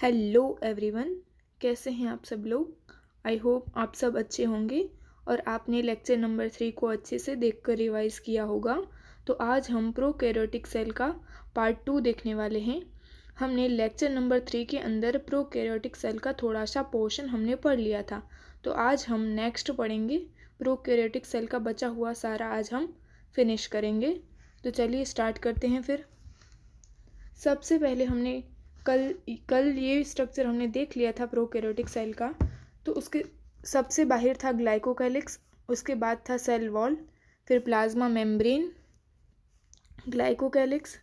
Hello everyone, कैसे हैं आप सब लोग। आई होप आप सब अच्छे होंगे और आपने लेक्चर नंबर 3 को अच्छे से देखकर रिवाइज किया होगा। तो आज हम प्रोकैरियोटिक सेल का पार्ट 2 देखने वाले हैं। हमने लेक्चर नंबर 3 के अंदर प्रोकैरियोटिक सेल का थोड़ा सा पोर्शन हमने पढ़ लिया था। तो आज हम नेक्स्ट पढ़ेंगे प्रोकैरियोटिक सेल का बचा हुआ सारा आज हम फिनिश करेंगे। तो चलिए स्टार्ट करते हैं। फिर सबसे पहले हमने कल ये स्ट्रक्चर हमने देख लिया था प्रोकैरियोटिक सेल का। तो उसके सबसे बाहर था ग्लाइकोकैलिक्स, उसके बाद था सेल वॉल, फिर plasma membrane, glycocalyx,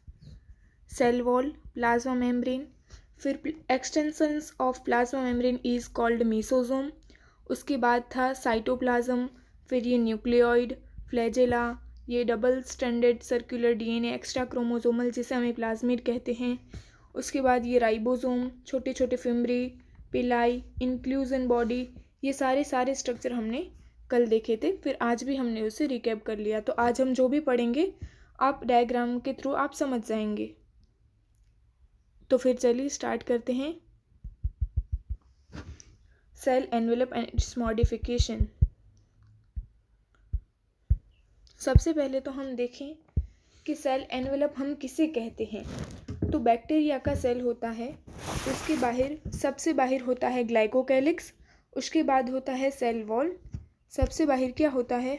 cell wall, plasma membrane, फिर extensions of plasma membrane is called mesosome. उसके बाद था साइटोप्लाज्म, फिर ये न्यूक्लियोइड, फ्लैजेला, ये double stranded circular DNA extra chromosomal जिसे हमें प्लाज्मिड कहते हैं। उसके बाद ये राइबोसोम, छोटे छोटे फिम्बरी, पिलाई, इंक्लूजन बॉडी, ये सारे स्ट्रक्चर हमने कल देखे थे। फिर आज भी हमने उसे रिकैप कर लिया। तो आज हम जो भी पढ़ेंगे आप डायग्राम के थ्रू आप समझ जाएंगे। तो फिर चलिए स्टार्ट करते हैं। Cell envelope and its modification. सबसे पहले तो हम देखें कि सेल एनवेलप हम किसे कहते हैं। तो बैक्टीरिया का सेल होता है, उसके बाहर सबसे बाहर होता है ग्लाइकोकैलिक्स, उसके बाद होता है सेल वॉल। सबसे बाहर क्या होता है?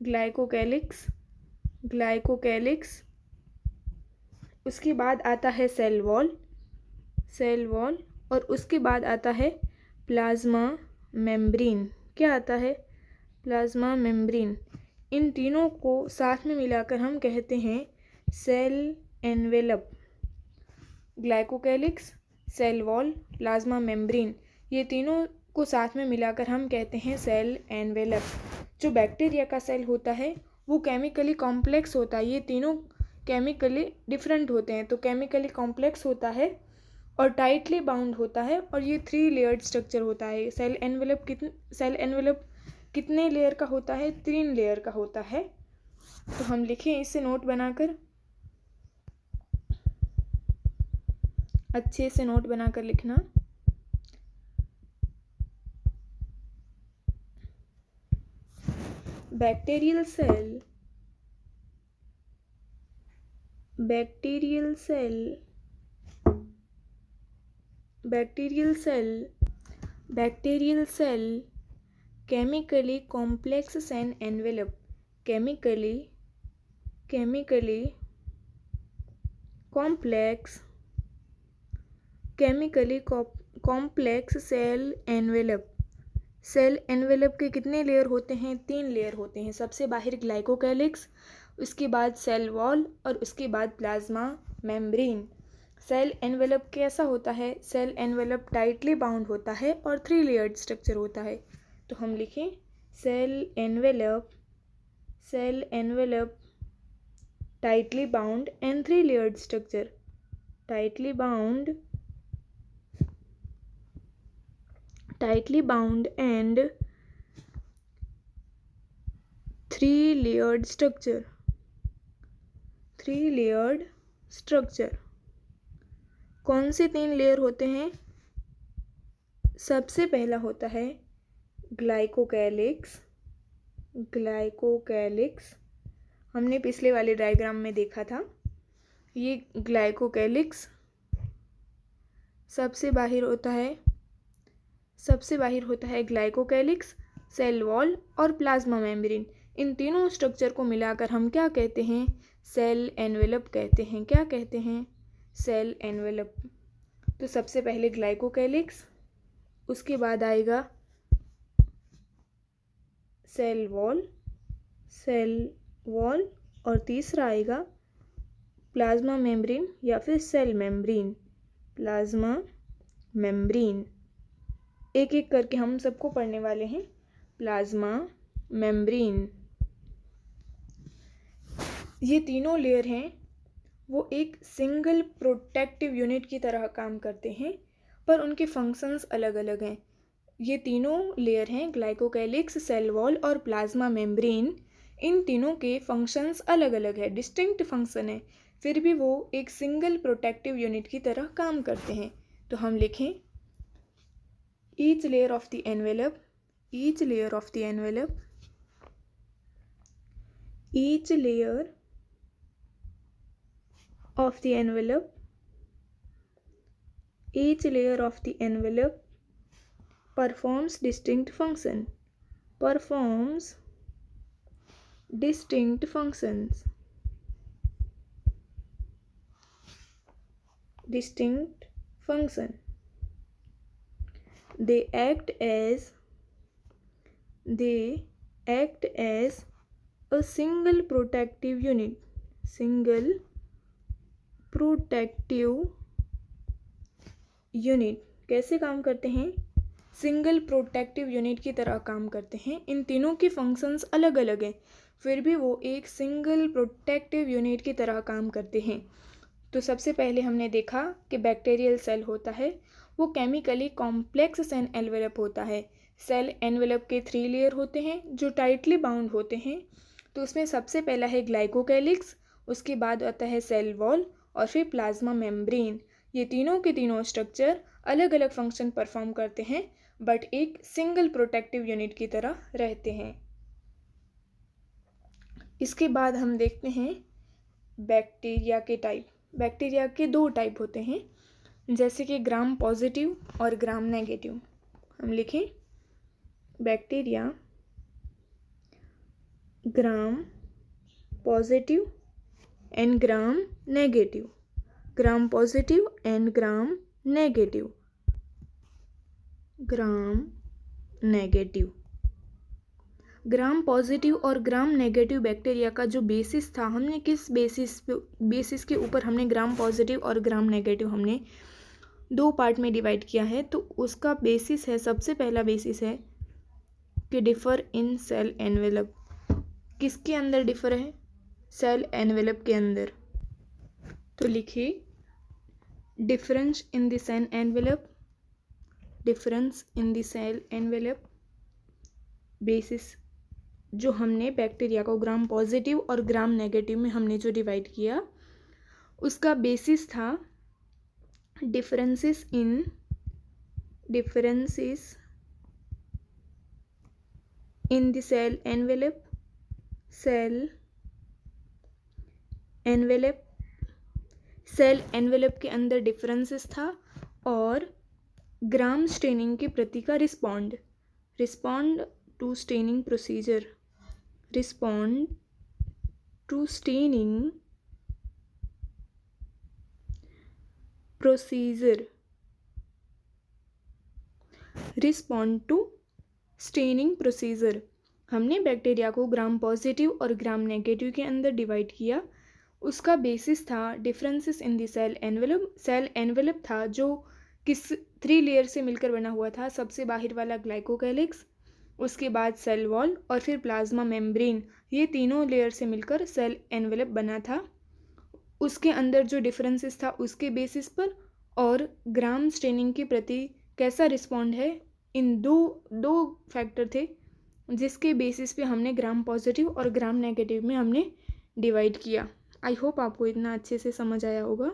ग्लाइकोकैलिक्स, उसके बाद आता है सेल वॉल, और उसके बाद आता है प्लाज्मा मेम्ब्रेन। क्या आता है? Plasma membrane. इन तीनों को साथ में मिलाकर हम कहते हैं cell envelope. Glycocalyx, cell wall, plasma membrane, ये तीनों को साथ में मिलाकर हम कहते हैं सेल एनवेलप। जो बैक्टीरिया का सेल होता है वो केमिकली कॉम्प्लेक्स होता है। ये तीनों केमिकली डिफरेंट होते हैं, तो केमिकली कॉम्प्लेक्स होता है और टाइटली बाउंड होता है, और ये 3 लेयर्ड स्ट्रक्चर होता है। सेल एनवेलप कितने लेयर का होता है? 3 लेयर का होता है। तो हम लिखें इसे नोट बनाकर, अच्छे से नोट बनाकर लिखना। Bacterial cell chemically complex and envelope, chemically complex cell envelope के कितने लेयर होते हैं? 3 लेयर होते हैं। सबसे बाहर ग्लाइकोकैलिक्स, उसके बाद सेल वॉल, और उसके बाद प्लाज्मा मेम्ब्रेन। सेल एनवेलप कैसा होता है? सेल एनवेलप टाइटली बाउंड होता है और 3 लेयर्ड स्ट्रक्चर होता है। तो हम लिखें cell envelope tightly bound and 3 layered structure. tightly bound and 3 layered structure. कौन से 3 लेयर होते हैं? सबसे पहला होता है ग्लाइकोकैलिक्स। हमने पिछले वाले डायग्राम में देखा था। ये ग्लाइकोकैलिक्स सबसे बाहर होता है ग्लाइकोकैलिक्स, सेल वॉल और प्लाज्मा मेम्ब्रेन। इन तीनों स्ट्रक्चर को मिलाकर हम क्या कहते हैं? सेल एनवेलप कहते हैं। क्या कहते हैं? Cell envelope. तो सबसे पहले ग्लाइकोकैलिक्स, उसके बाद आएगा सेल वॉल, और तीसरा आएगा प्लाज्मा मेम्ब्रेन या फिर सेल मेम्ब्रेन। प्लाज्मा मेम्ब्रेन एक एक करके हम सबको पढ़ने वाले हैं। प्लाज्मा मेम्ब्रेन, ये तीनों लेयर हैं वो एक सिंगल प्रोटेक्टिव यूनिट की तरह काम करते हैं, पर उनके फंक्शंस अलग अलग हैं। ये तीनों लेयर हैं ग्लाइकोकैलिक्स, सेल वॉल और प्लाज्मा मेम्ब्रेन। इन तीनों के फंक्शंस अलग अलग है, डिस्टिंक्ट फंक्शन है, फिर भी वो एक सिंगल प्रोटेक्टिव यूनिट की तरह काम करते हैं। तो हम लिखें each layer of the envelope, each layer of the envelope, each layer of the envelope, each layer of the envelope performs distinct function, performs distinct functions, distinct function. They act as a single protective unit, single protective unit. कैसे काम करते हैं? Single protective unit की तरह काम करते हैं. इन तीनों की फंक्शंस अलग अलग हैं, फिर भी वो एक सिंगल प्रोटेक्टिव यूनिट की तरह काम करते हैं. तो सबसे पहले हमने देखा कि बैक्टीरियल सेल होता है वो केमिकली कॉम्प्लेक्स सेल एनवेलप होता है. सेल एनवेलप के 3 लेयर होते हैं जो टाइटली बाउंड होते हैं. तो उसमें सबसे पहला है ग्लाइकोकैलिक्स, उसके बाद आता है सेल वॉल और फिर प्लाज्मा मेम्ब्रेन. ये तीनों के तीनों स्ट्रक्चर अलग अलग फंक्शन परफॉर्म करते हैं बट एक सिंगल प्रोटेक्टिव यूनिट की तरह रहते हैं. इसके बाद हम देखते हैं बैक्टीरिया के टाइप. बैक्टीरिया के 2 टाइप होते हैं, जैसे कि ग्राम पॉजिटिव और ग्राम नेगेटिव. हम लिखें bacteria gram positive and gram negative, gram positive and gram negative, gram negative. Gram positive और ग्राम नेगेटिव बैक्टीरिया का जो बेसिस था, हमने किस बेसिस के ऊपर हमने ग्राम पॉजिटिव और ग्राम नेगेटिव हमने 2 पार्ट में डिवाइड किया है. तो उसका बेसिस है, सबसे पहला बेसिस है कि डिफर इन सेल एनवेलप. किसके अंदर डिफर है? सेल एनवेलप के अंदर. तो लिखिए difference in the cell envelope, difference in the cell envelope. Basis जो हमने बैक्टीरिया को ग्राम पॉजिटिव और ग्राम नेगेटिव में हमने जो डिवाइड किया, उसका बेसिस था differences in the cell envelope, cell envelope. Cell envelope के अंदर डिफरेंसेस था और ग्राम स्टेनिंग के प्रति का respond to staining procedure, respond to staining procedure, respond to staining procedure. हमने बैक्टीरिया को ग्राम पॉजिटिव और ग्राम नेगेटिव के अंदर डिवाइड किया. उसका बेसिस था differences in the cell envelope. Cell envelope था जो किस 3 लेयर से मिलकर बना हुआ था. सबसे बाहर वाला ग्लाइकोकैलिक्स, उसके बाद सेल वॉल और फिर प्लाज्मा मेम्ब्रेन. ये तीनों लेयर से मिलकर सेल एनवेलप बना था. उसके अंदर जो डिफरेंसेस था उसके बेसिस पर और ग्राम स्टेनिंग के प्रति कैसा रिस्पॉन्ड है, इन दो फैक्टर थे जिसके बेसिस पे हमने ग्राम पॉजिटिव और ग्राम नेगेटिव में हमने डिवाइड किया. आई होप आपको इतना अच्छे से समझ आया होगा.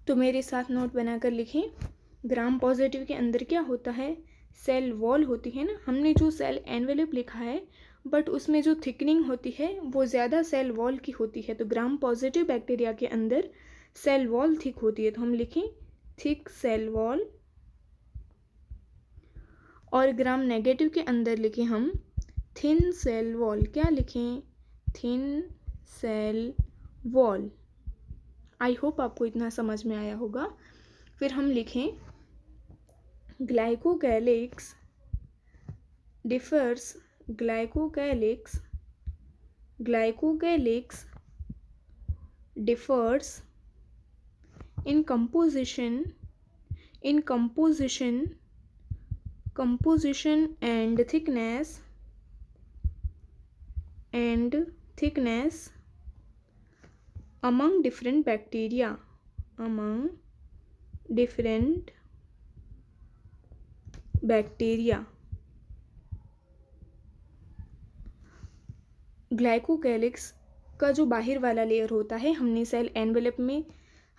तो मेरे साथ नोट बनाकर लिखें. ग्राम पॉजिटिव के अंदर क्या होता है? सेल वॉल होती है ना. हमने जो सेल एनवेलप लिखा है बट उसमें जो थिकनिंग होती है वो ज़्यादा सेल वॉल की होती है. तो ग्राम पॉजिटिव बैक्टीरिया के अंदर सेल वॉल थिक होती है, तो हम लिखें थिक सेल वॉल. और ग्राम नेगेटिव के अंदर लिखें हम थिन सेल वॉल. क्या लिखें? Thin cell wall. I hope आपको इतना समझ में आया होगा. फिर हम लिखें glycocalyx differs, glycocalyx differs in composition and thickness among different bacteria, glycocalyx का जो बाहर वाला लेयर होता है, हमने सेल एनवेलप में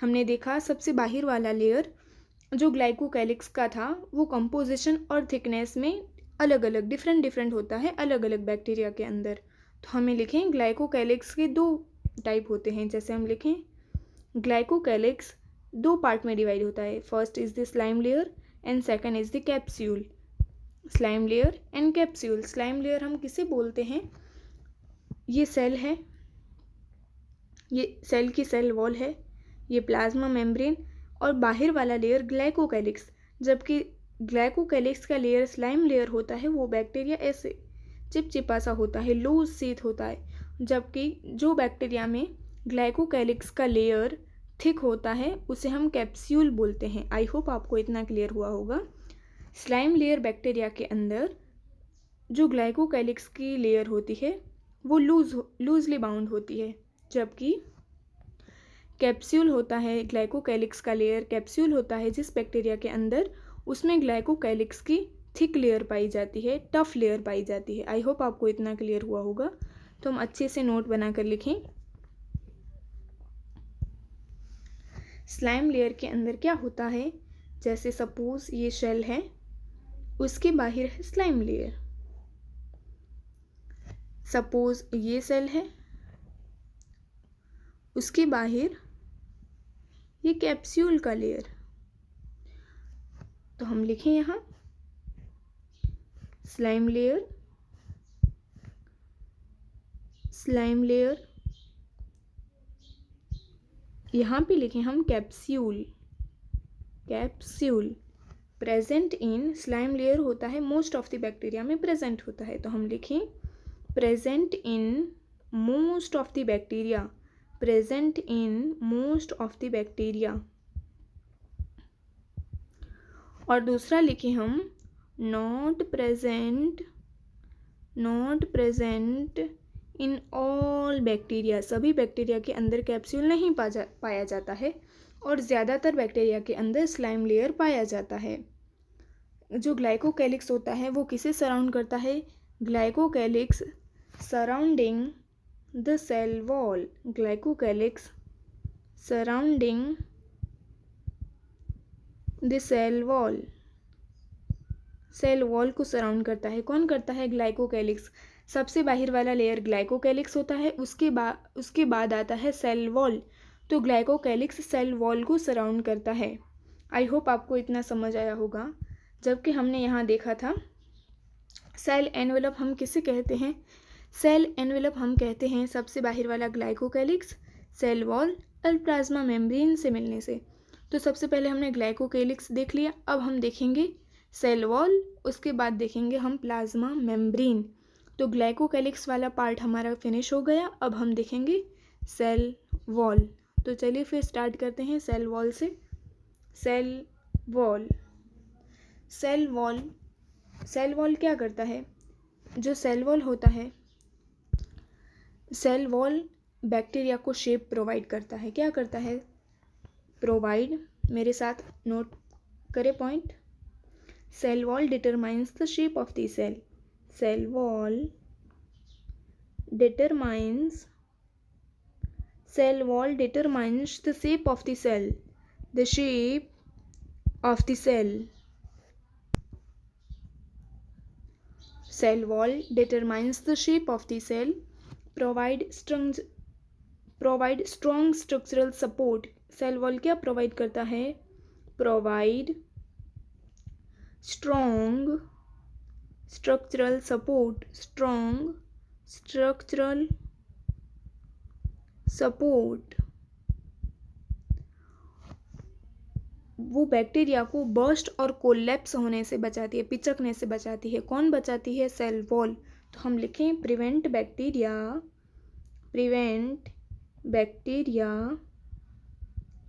हमने देखा सबसे बाहर वाला लेयर जो ग्लाइकोकैलिक्स का था वो कंपोजिशन और थिकनेस में अलग अलग डिफरेंट होता है अलग अलग बैक्टीरिया के अंदर। तो हमें लिखें ग्लाइकोकैलिक्स के दो टाइप होते हैं। जैसे हम लिखें ग्लाइकोकैलिक्स दो पार्ट में डिवाइड होता है। First is the slime layer and second is the capsule. Slime layer and capsule. Slime layer हम किसे बोलते हैं? ये सेल है, ये सेल की सेल वॉल है, ये प्लाज्मा मेम्ब्रेन और बाहर वाला लेयर ग्लाइकोकैलिक्स। जबकि ग्लाइकोकैलिक्स का लेयर स्लाइम लेयर होता है वो बैक्टीरिया ऐसे चिपचिपा सा होता है, लूज शीथ होता है। जबकि जो बैक्टीरिया में ग्लाइकोकैलिक्स का लेयर थिक होता है उसे हम कैप्सूल बोलते हैं। आई होप आपको इतना क्लियर हुआ होगा। स्लाइम लेयर बैक्टीरिया के अंदर जो ग्लाइकोकैलिक्स की लेयर होती है वो लूजली बाउंड होती है, जबकि कैप्सूल होता है ग्लाइकोकैलिक्स का लेयर कैप्सूल होता है जिस बैक्टीरिया के अंदर, उसमें ग्लाइकोकैलिक्स की थिक लेयर पाई जाती है, टफ लेयर पाई जाती है। आई होप आपको इतना क्लियर हुआ होगा। तो हम अच्छे से नोट बनाकर लिखें। स्लाइम लेयर के अंदर क्या होता है? जैसे सपोज ये शेल है, उसके बाहर है स्लाइम लेयर। सपोज ये सेल है, उसके बाहर ये कैप्सूल का लेयर। तो हम लिखें यहाँ स्लाइम लेयर, स्लाइम लेयर, यहाँ पे लिखें हम capsule, capsule. Present in slime layer होता है मोस्ट ऑफ द बैक्टीरिया में प्रेजेंट होता है। तो हम लिखें present in most of the bacteria, present in most of the bacteria. और दूसरा लिखें हम not present in all bacteria. सभी बैक्टीरिया के अंदर कैप्सूल नहीं पाया जाता है और ज़्यादातर बैक्टीरिया के अंदर स्लाइम लेयर पाया जाता है। जो ग्लाइकोकैलिक्स होता है वो किसे सराउंड करता है? Glycocalyx surrounding the cell wall, glycocalyx surrounding the cell wall, cell wall को सराउंड करता है। कौन करता है? ग्लाइकोकैलिक्स। सबसे बाहर वाला लेयर ग्लाइकोकैलिक्स होता है, उसके बाद आता है सेल वॉल। तो ग्लाइकोकैलिक्स सेल वॉल को सराउंड करता है। आई होप आपको इतना समझ आया होगा। जबकि हमने यहाँ देखा था सेल एनवेलप हम किसे कहते हैं? सेल एनवेलप हम कहते हैं सबसे बाहर वाला ग्लाइकोकैलिक्स, सेल वॉल और प्लाज्मा मेम्ब्रेन से मिलने से। तो सबसे पहले हमने ग्लाइकोकैलिक्स देख लिया, अब हम देखेंगे सेल वॉल, उसके बाद देखेंगे हम प्लाज्मा मेम्ब्रेन। तो ग्लाइकोकैलिक्स वाला पार्ट हमारा फिनिश हो गया। अब हम देखेंगे सेल वॉल। तो चलिए फिर स्टार्ट करते हैं सेल वॉल से। Cell wall, cell wall, cell wall क्या करता है? जो सेल वॉल होता है, सेल वॉल बैक्टीरिया को शेप प्रोवाइड करता है। क्या करता है? प्रोवाइड, मेरे साथ नोट करें point. Cell wall determines the shape of the cell, cell wall determines, cell wall determines the shape of the cell, the shape of the cell. Cell wall determines the shape of the cell, provide strong structural support. Cell wall क्या provide करता है? Provide strong structural support, strong structural support। वो bacteria को burst और collapse होने से बचाती है, पिचकने से बचाती है। कौन बचाती है? Cell wall. तो हम लिखें prevent bacteria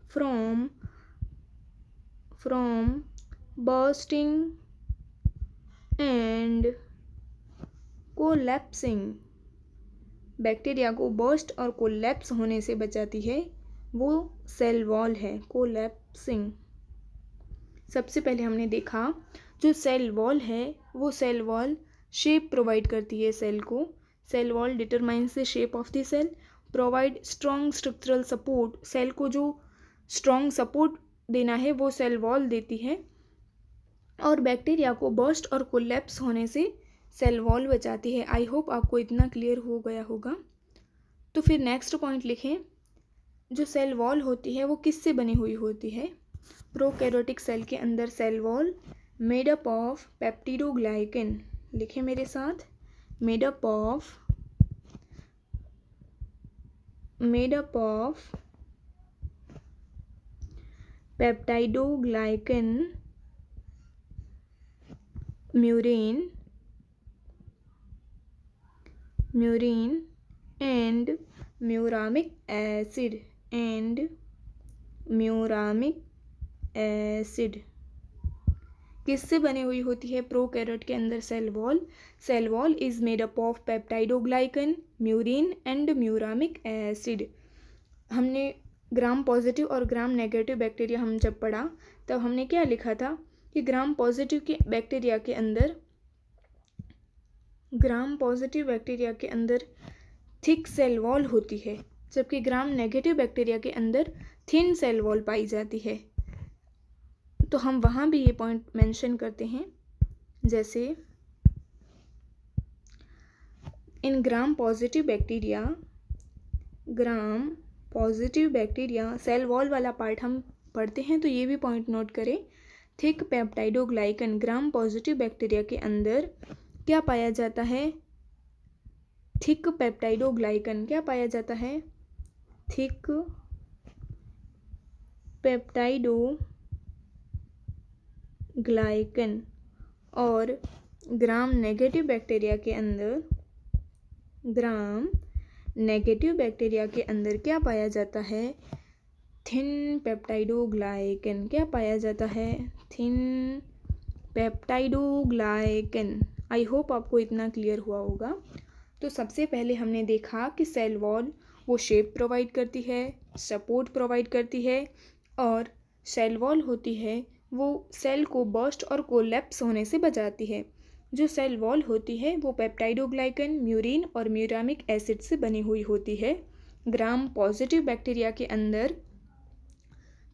from bursting and collapsing. Bacteria को बर्स्ट और कोलैप्स होने से बचाती है वो सेल वॉल है, कोलैप्सिंग। सबसे पहले हमने देखा जो सेल वॉल है वो सेल वॉल शेप प्रोवाइड करती है सेल को। Cell wall determines the shape of the cell, provide strong structural support. Cell को जो स्ट्रॉन्ग सपोर्ट देना है वो सेल वॉल देती है और बैक्टीरिया को बर्स्ट और कोलैप्स होने से सेल वॉल बचाती है। आई होप आपको इतना क्लियर हो गया होगा। तो फिर नेक्स्ट पॉइंट लिखें, जो सेल वॉल होती है वो किससे बनी हुई होती है। प्रोकैरियोटिक सेल के अंदर cell wall made up of peptidoglycan, लिखें मेरे साथ, made up of peptidoglycan, murein and muramic acid किससे बनी हुई होती है प्रोकैरियोट के अंदर cell wall is made up of peptidoglycan, murein and muramic acid. हमने ग्राम पॉजिटिव और ग्राम नेगेटिव बैक्टीरिया हम जब पढ़ा तब हमने क्या लिखा था कि ग्राम पॉजिटिव बैक्टीरिया के अंदर थिक सेल वॉल होती है, जबकि ग्राम नेगेटिव बैक्टीरिया के अंदर थिन सेल वॉल पाई जाती है। तो हम वहाँ भी ये पॉइंट मेंशन करते हैं, जैसे in gram positive bacteria cell wall वाला पार्ट हम पढ़ते हैं तो ये भी पॉइंट नोट करें। Thick peptidoglycan gram positive bacteria के अंदर क्या पाया जाता है, थिक पेप्टाइडोग्लाइकन क्या पाया जाता है, थिक पेप्टाइडोग्लाइकन। और ग्राम नेगेटिव बैक्टीरिया के अंदर क्या पाया जाता है, थिन पेप्टाइडोग्लाइकन क्या पाया जाता है, थिन पेप्टाइडोग्लाइकन। आई होप आपको इतना क्लियर हुआ होगा। तो सबसे पहले हमने देखा कि सेल वॉल वो शेप प्रोवाइड करती है, सपोर्ट प्रोवाइड करती है, और सेल वॉल होती है वो सेल को बर्स्ट और कोलैप्स होने से बचाती है। जो सेल वॉल होती है वो पेप्टाइडोग्लाइकन, म्यूरिन और म्यूरामिक एसिड से बनी हुई होती है। ग्राम पॉजिटिव बैक्टीरिया के अंदर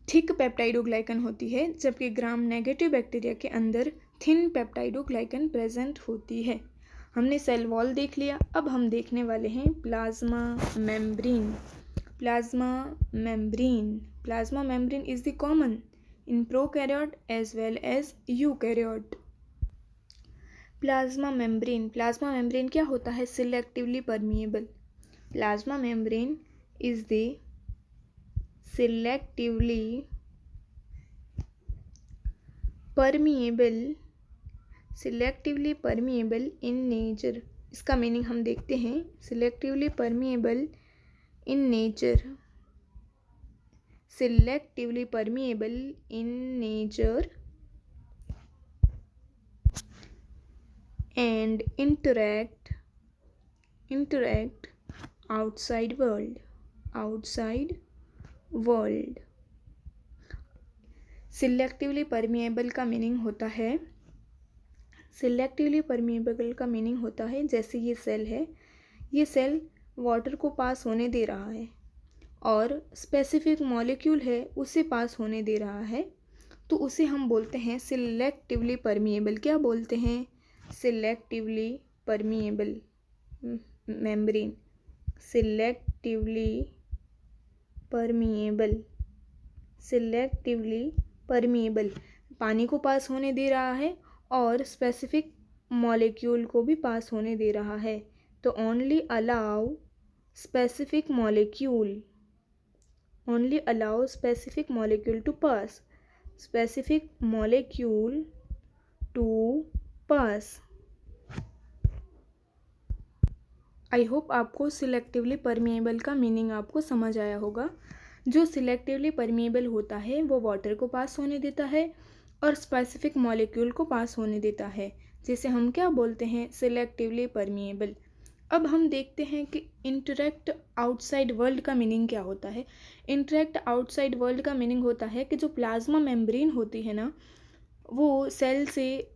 थिक पेप्टाइडोग्लाइकन होती है, जबकि ग्राम नेगेटिव बैक्टीरिया के अंदर थिन पेप्टाइडोग्लाइकन प्रेजेंट होती है। हमने सेल वॉल देख लिया, अब हम देखने वाले हैं plasma membrane. Plasma membrane is the common in prokaryote as well as eukaryote. Plasma membrane क्या होता है, selectively permeable. Plasma membrane is the selectively permeable in nature. इसका मीनिंग हम देखते हैं, selectively permeable in nature and interact outside world। Selectively permeable का meaning होता है जैसे ये सेल है, ये सेल वाटर को पास होने दे रहा है और स्पेसिफिक मॉलिक्यूल है उसे पास होने दे रहा है, तो उसे हम बोलते हैं सिलेक्टिवली परमिएबल। क्या बोलते हैं, selectively permeable membrane. Selectively permeable पानी को पास होने दे रहा है और स्पेसिफिक मॉलिक्यूल को भी पास होने दे रहा है। तो only allow specific molecule to pass. I hope आपको सिलेक्टिवली परमिएबल का मीनिंग आपको समझ आया होगा। जो सिलेक्टिवली परमिएबल होता है वो वाटर को पास होने देता है और स्पेसिफिक मॉलिक्यूल को पास होने देता है, जिसे हम क्या बोलते हैं, सिलेक्टिवली परमिएबल। अब हम देखते हैं कि इंटरैक्ट आउटसाइड वर्ल्ड का मीनिंग क्या होता है। इंटरैक्ट आउटसाइड वर्ल्ड का मीनिंग होता है कि जो प्लाज्मा मेम्ब्रेन होती है ना, वो सेल से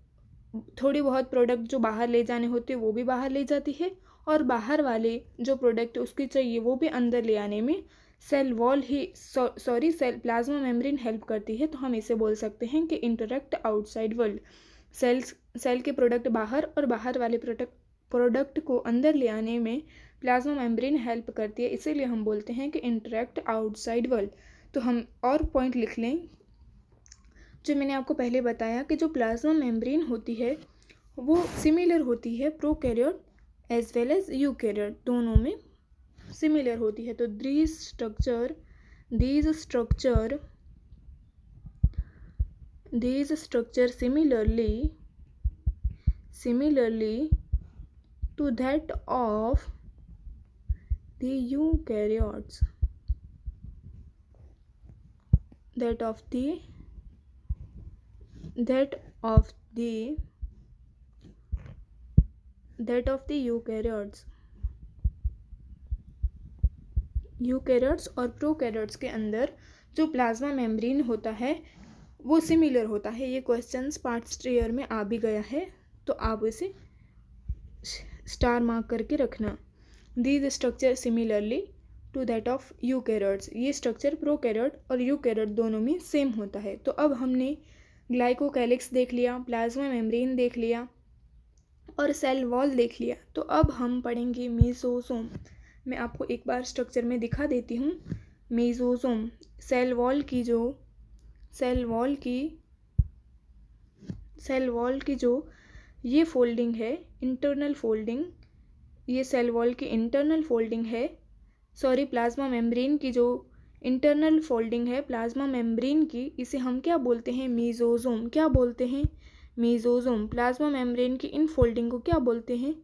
थोड़ी बहुत प्रोडक्ट जो बाहर ले जाने होते हैं वो भी बाहर ले जाती है, और बाहर वाले जो प्रोडक्ट उसकी चाहिए वो भी अंदर ले आने में सेल वॉल ही सेल प्लाज्मा मेम्ब्रेन हेल्प करती है, तो हम इसे बोल सकते हैं कि इंटरेक्ट आउटसाइड वर्ल्ड। सेल के प्रोडक्ट बाहर और बाहर वाले प्रोडक्ट को अंदर ले आने में प्लाज्मा मेम्ब्रेन हेल्प करती है, इसीलिए हम बोलते हैं कि इंटरेक्ट आउटसाइड वर्ल्ड। तो हम और पॉइंट लिख लें जो मैंने आपको पहले बताया कि जो प्लाज्मा मेम्ब्रेन होती है वो सिमिलर होती है prokaryote as well as eukaryote, दोनों में सिमिलर होती है। तो these structure similarly to that of the eukaryotes, that of the eukaryotes और प्रोकैरियोट्स के अंदर जो प्लाज्मा मेम्ब्रेन होता है वो सिमिलर होता है। ये क्वेश्चंस पार्ट ईयर में आ भी गया है, तो आप इसे स्टार मार्क करके रखना। These structure similarly to that of eukaryotes, ये स्ट्रक्चर प्रोकैरियोट और यूकैरियोट दोनों में सेम होता है। तो अब हमने ग्लाइकोकैलिक्स देख लिया, प्लाज्मा मेम्ब्रेन देख लिया और सेल वॉल देख लिया। तो अब हम पढ़ेंगे मेसोसोम। मैं आपको एक बार स्ट्रक्चर में दिखा देती हूँ। मेसोसोम सेल वॉल की जो ये फोल्डिंग है, इंटरनल फोल्डिंग, ये सेल वॉल की इंटरनल फोल्डिंग है। सॉरी, प्लाज्मा मेम्ब्रेन की जो इंटरनल फोल्डिंग है प्लाज्मा मेम्ब्रेन की, इसे हम क्या बोलते हैं? मेसोसोम। क्या बोलते हैं? मेसोसोम। प्लाज्मा मेम्ब्रेन की इन फोल्डिंग को क्या बोलते हैं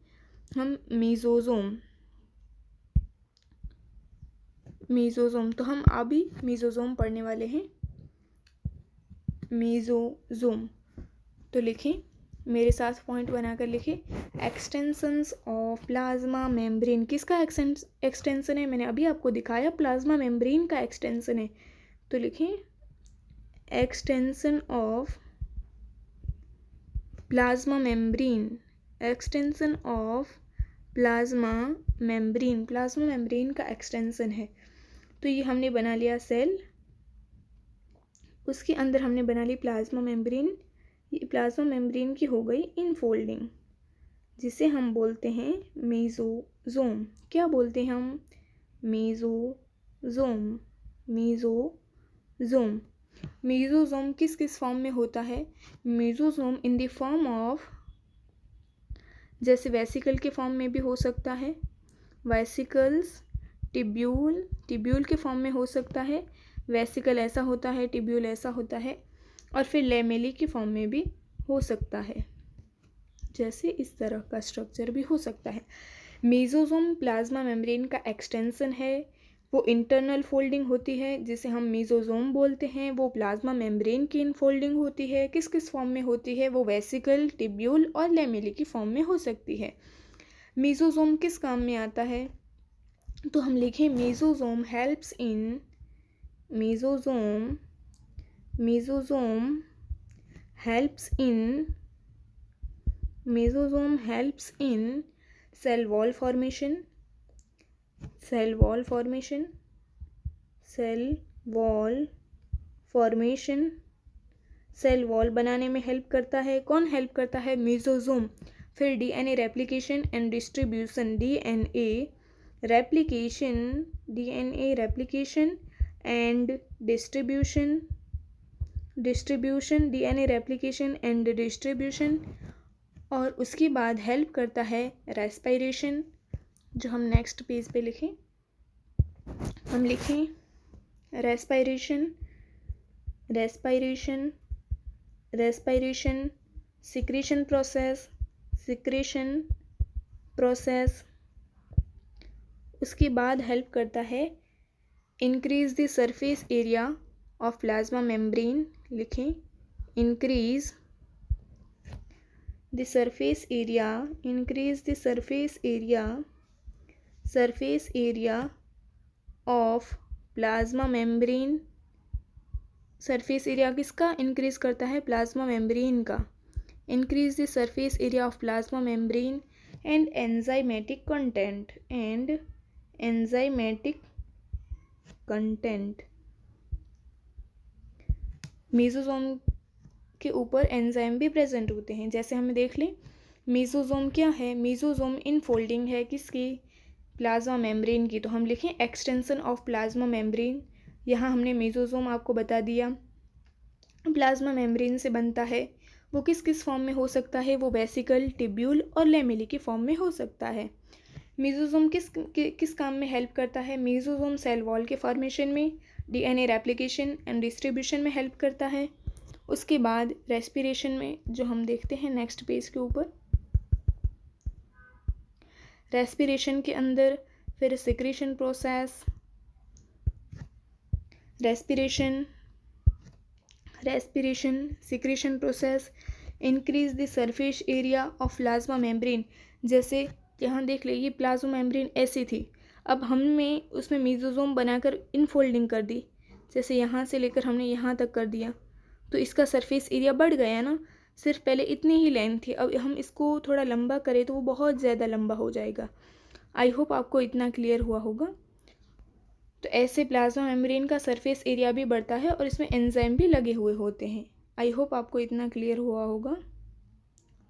हम? मेसोसोम। तो हम अभी मेसोसोम पढ़ने वाले हैं। मेसोसोम तो लिखें, मेरे साथ पॉइंट बनाकर लिखें। एक्सटेंशंस ऑफ प्लाज्मा मेम्ब्रेन, किसका एक्सटेंशन है? मैंने अभी आपको दिखाया प्लाज्मा मेम्ब्रेन का एक्सटेंशन है। तो लिखें extension of plasma membrane, extension of plasma membrane का एक्सटेंशन है। तो ये हमने बना लिया सेल, उसके अंदर हमने बना ली प्लाज्मा मेम्ब्रेन। ये प्लाज्मा मेम्ब्रेन की हो गई इनफोल्डिंग, जिसे हम बोलते हैं मेसोसोम। क्या बोलते हैं हम? मेसोसोम। मेसोसोम किस किस फॉर्म में होता है? Mesosome in the form of, जैसे वेसिकल के फॉर्म में भी हो सकता है, वेसिकल्स, टिब्यूल के फॉर्म में हो सकता है। वेसिकल ऐसा होता है, टिब्यूल ऐसा होता है, और फिर लेमेली की फॉर्म में भी हो सकता है, जैसे इस तरह का स्ट्रक्चर भी हो सकता है। मेसोसोम प्लाज्मा मेम्ब्रेन का एक्सटेंशन है, वो इंटरनल फोल्डिंग होती है जिसे हम मेसोसोम बोलते हैं। वो प्लाज्मा मेम्ब्रेन की इनफोल्डिंग होती है, किस किस फॉर्म में होती है? वो वेसिकल, टिब्यूल और लेमेली की फॉर्म में हो सकती है। मेसोसोम किस काम में आता है? तो हम लिखें mesosome helps in cell wall formation, cell wall बनाने में हेल्प करता है। कौन हेल्प करता है? मेसोसोम। फिर DNA replication and distribution, DNA replication and distribution, और उसके बाद हेल्प करता है रेस्पिरेशन, जो हम नेक्स्ट पेज पे लिखें। हम लिखें रेस्पिरेशन, सिक्रेशन प्रोसेस, उसके बाद हेल्प करता है increase the surface area of plasma membrane. लिखें increase the surface area of plasma membrane। Surface area किसका इंक्रीज करता है? प्लाज्मा मेम्ब्रेन का। Increase the surface area of plasma membrane and enzymatic content. Mesosome के ऊपर enzyme भी present होते हैं। जैसे हमें देख लें मेसोसोम क्या है, मेसोसोम इनफोल्डिंग है किसकी, प्लाज्मा मेम्ब्रेन की। तो हम लिखें एक्सटेंशन ऑफ प्लाज्मा मेम्ब्रेन। यहाँ हमने मेसोसोम आपको बता दिया प्लाज्मा मेम्ब्रेन से बनता है। वो किस किस फॉर्म में हो सकता है, वो वेसिकल, टिब्यूल और लेमेली के फॉर्म में हो सकता है। मेसोसोम किस काम में हेल्प करता है, मेसोसोम सेल वॉल के फॉर्मेशन में, डीएनए रेप्लिकेशन एंड डिस्ट्रीब्यूशन में हेल्प करता है। उसके बाद रेस्पिरेशन में, जो हम देखते हैं नेक्स्ट पेज के ऊपर, रेस्पिरेशन के अंदर फिर secretion process, respiration secretion process increase the surface area of plasma membrane. जैसे यहाँ देख ले, ये प्लाज्मा मेम्ब्रेन ऐसी थी, अब हमने उसमें मेसोसोम बनाकर इनफोल्डिंग कर दी, जैसे यहाँ से लेकर हमने यहाँ तक कर दिया, तो इसका सरफेस एरिया बढ़ गया ना। सिर्फ पहले इतनी ही लेंथ थी, अब हम इसको थोड़ा लंबा करें तो वो बहुत ज़्यादा लंबा हो जाएगा। आई होप आपको इतना क्लियर हुआ होगा। तो ऐसे प्लाज्मा मेम्ब्रेन का सरफेस एरिया भी बढ़ता है और इसमें एंजाइम भी लगे हुए होते हैं। आई होप आपको इतना क्लियर हुआ होगा।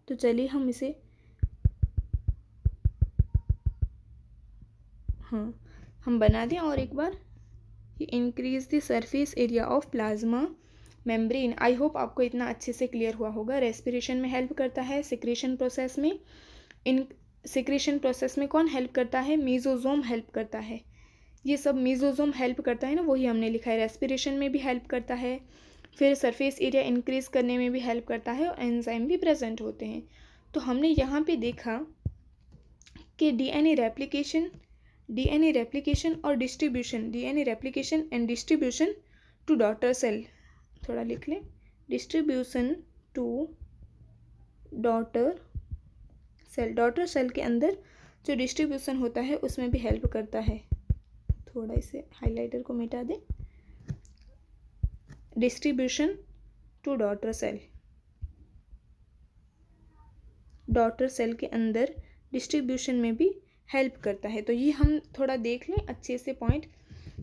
तो चलिए हम इसे हम बना दें और एक बार, increase the surface area of plasma membrane. I hope आपको इतना अच्छे से क्लियर हुआ होगा। रेस्पिरेशन में हेल्प करता है, सिक्रीशन प्रोसेस में, इन सिक्रीशन प्रोसेस में कौन हेल्प करता है, मेसोसोम हेल्प करता है। ये सब मेसोसोम हेल्प करता है ना, वही हमने लिखा है। रेस्पिरेशन में भी हेल्प करता है, फिर सरफेस एरिया इंक्रीज करने में भी हेल्प करता है और एंजाइम भी प्रेजेंट होते हैं। तो हमने यहाँ पे देखा कि डीएनए रेप्लिकेशन और distribution, DNA replication and distribution to daughter cell, थोड़ा लिख लें, डिस्ट्रीब्यूशन टू डॉटर सेल के अंदर जो डिस्ट्रीब्यूशन होता है उसमें भी हेल्प करता है। थोड़ा इसे हाइलाइटर को मिटा दें। डिस्ट्रीब्यूशन टू डॉटर सेल के अंदर डिस्ट्रीब्यूशन में भी हेल्प करता है। तो ये हम थोड़ा देख लें अच्छे से पॉइंट।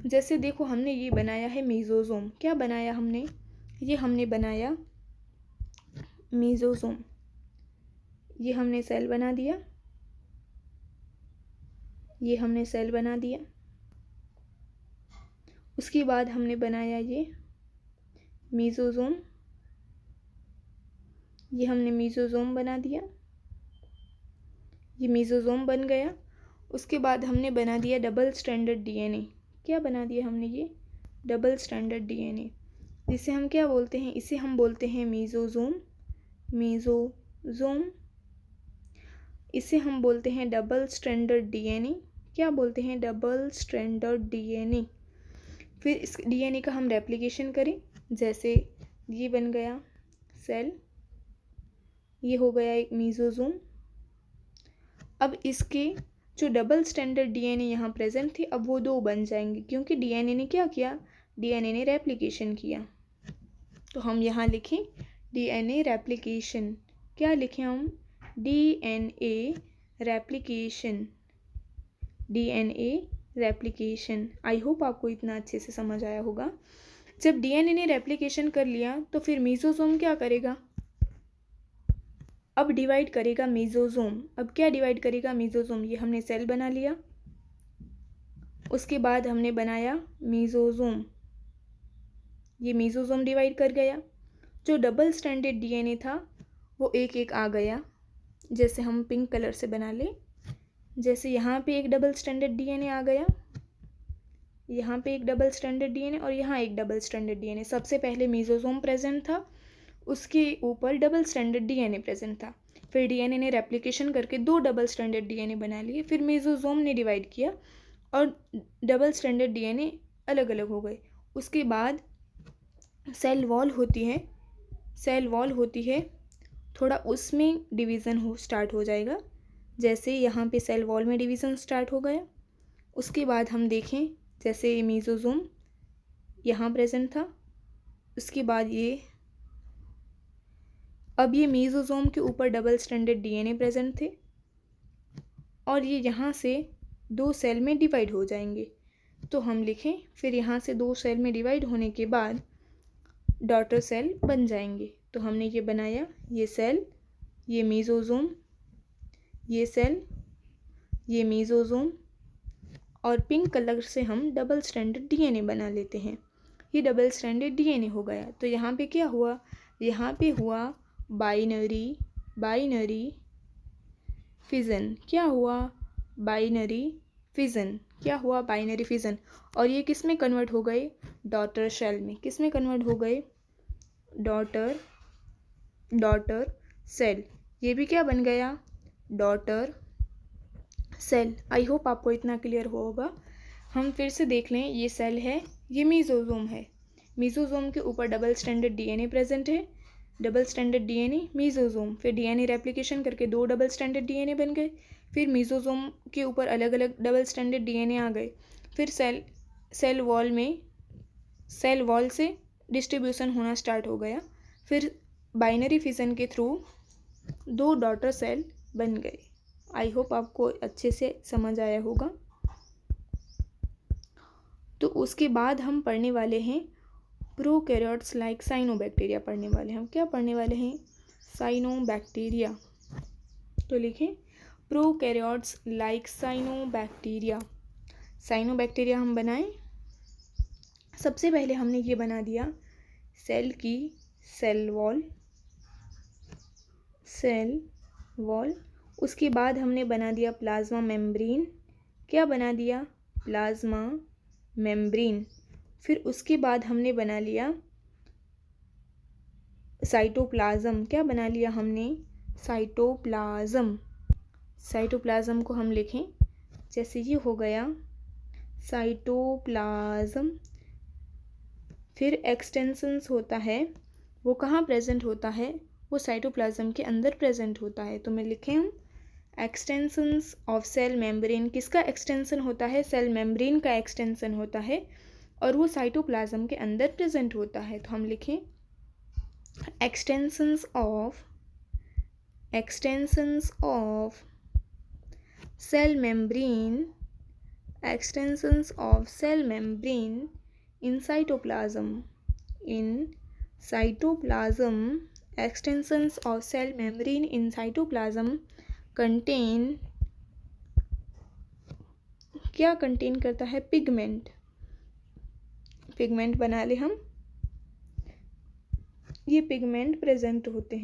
जैसे देखो हमने ये बनाया है मेसोसोम, क्या बनाया हमने, ये हमने बनाया मेसोसोम, ये हमने सेल बना दिया, ये हमने सेल बना दिया। उसके बाद हमने बनाया ये मेसोसोम, ये हमने मेसोसोम बना दिया, ये मेसोसोम बन गया। उसके बाद हमने बना दिया डबल स्ट्रैंडेड डीएनए। क्या बना दिया हमने, ये डबल स्ट्रैंडेड डीएनए, जिसे हम क्या बोलते हैं, इसे हम बोलते हैं मेसोसोम। इसे हम बोलते हैं डबल स्ट्रैंडेड डीएनए। क्या बोलते हैं, डबल स्ट्रैंडेड डीएनए। फिर इस डीएनए का हम रेप्लिकेशन करें, जैसे ये बन गया सेल, ये हो गया एक मेसोसोम। अब इसके जो डबल स्ट्रैंडेड डीएनए यहाँ प्रेजेंट थी, अब वो दो बन जाएंगे, क्योंकि डीएनए ने क्या किया, डीएनए ने रेप्लिकेशन किया। तो हम यहाँ लिखें डीएनए रेप्लिकेशन। क्या लिखें हम, डीएनए रेप्लिकेशन। आई होप आपको इतना अच्छे से समझ आया होगा। जब डीएनए ने रेप्लिकेशन कर लिया तो फिर मेसोसोम क्या करेगा, अब डिवाइड करेगा मेसोसोम। अब क्या डिवाइड करेगा, मेसोसोम। ये हमने सेल बना लिया, उसके बाद हमने बनाया मेसोसोम, ये मेसोसोम डिवाइड कर गया। जो डबल स्ट्रैंडेड डीएनए था वो एक एक आ गया, जैसे हम पिंक कलर से बना लें। जैसे यहाँ पे एक डबल स्ट्रैंडेड डीएनए आ गया, यहाँ पे एक डबल स्ट्रैंडेड डीएनए और यहाँ एक डबल स्ट्रैंडेड डीएनए। सबसे पहले मेसोसोम प्रेजेंट था, उसके ऊपर डबल स्ट्रैंडेड डीएनए प्रेजेंट था। फिर डीएनए ने रेप्लिकेशन करके दो डबल स्ट्रैंडेड डीएनए बना लिए। फिर मेसोसोम ने डिवाइड किया और डबल स्ट्रैंडेड डीएनए अलग अलग हो गए। उसके बाद सेल वॉल होती है, थोड़ा उसमें डिवीज़न स्टार्ट हो जाएगा। जैसे यहाँ पे सेल वॉल में डिवीज़न स्टार्ट हो गया। उसके बाद हम देखें, जैसे ये मेसोसोम यहाँ प्रेजेंट था, उसके बाद अब ये मेसोसोम के ऊपर डबल स्ट्रैंडेड डीएनए प्रेजेंट थे और ये यहाँ से दो सेल में डिवाइड हो जाएंगे। तो हम लिखें फिर यहाँ से 2 सेल में डिवाइड होने के बाद डॉटर सेल बन जाएंगे। तो हमने ये बनाया, ये सेल, ये मीजोजोम, ये सेल, ये मीजोजोम, और पिंक कलर से हम डबल स्ट्रैंडेड डीएनए बना लेते हैं। ये डबल स्ट्रैंडेड डीएनए हो गया। तो यहाँ पे क्या हुआ, यहाँ पे हुआ बाइनरी फिजन। क्या हुआ, बाइनरी फिजन। क्या हुआ, बाइनरी फिजन। और ये किस में कन्वर्ट हो गए, डॉटर सेल में। किस में कन्वर्ट हो गए, डॉटर सेल। ये भी क्या बन गया, डॉटर सेल। आई होप आपको इतना क्लियर होगा। हम फिर से देख लें, ये सेल है, ये मीजोजोम है। मीजोजोम के ऊपर डबल स्ट्रैंडेड डीएनए प्रेजेंट है, डबल स्ट्रैंडेड डीएनए मीजोजोम, फिर डीएनए रेप्लिकेशन करके 2 डबल स्ट्रैंडेड डीएनए बन गए, फिर मीजोजोम के ऊपर अलग अलग डबल स्ट्रैंडेड डीएनए आ गए, फिर सेल वॉल से डिस्ट्रीब्यूशन होना स्टार्ट हो गया, फिर बाइनरी फिजन के थ्रू 2 डॉटर सेल बन गए। आई होप आपको अच्छे से समझ आया होगा। तो उसके बाद हम पढ़ने वाले हैं प्रोकैरियोट्स लाइक साइनोबैक्टीरिया पढ़ने वाले हैं। हम क्या पढ़ने वाले हैं, साइनोबैक्टीरिया। तो लिखें प्रोकैरियोट्स लाइक साइनोबैक्टीरिया। साइनोबैक्टीरिया हम बनाएं। सबसे पहले हमने ये बना दिया सेल की सेल वॉल। उसके बाद हमने बना दिया प्लाज्मा मेम्ब्रेन। क्या बना दिया, प्लाज्मा मेम्ब्रेन। फिर उसके बाद हमने बना लिया साइटोप्लाज्म। क्या बना लिया हमने, साइटोप्लाज्म को हम लिखें जैसे ये हो गया साइटोप्लाज्म। फिर एक्सटेंशंस होता है, वो कहाँ प्रेजेंट होता है, वो साइटोप्लाज्म के अंदर प्रेजेंट होता है। तो मैं लिखें हम एक्सटेंशंस ऑफ सेल मेम्ब्रेन। किसका एक्सटेंशन होता है, सेल मेम्ब्रेन का एक्सटेंशन होता है, और वो साइटोप्लाज्म के अंदर प्रेजेंट होता है। तो हम लिखें extensions of cell membrane in cytoplasm. Extensions of cell membrane in cytoplasm contain, क्या कंटेन करता है, पिगमेंट बना ले हम। ये पिगमेंट प्रेजेंट होते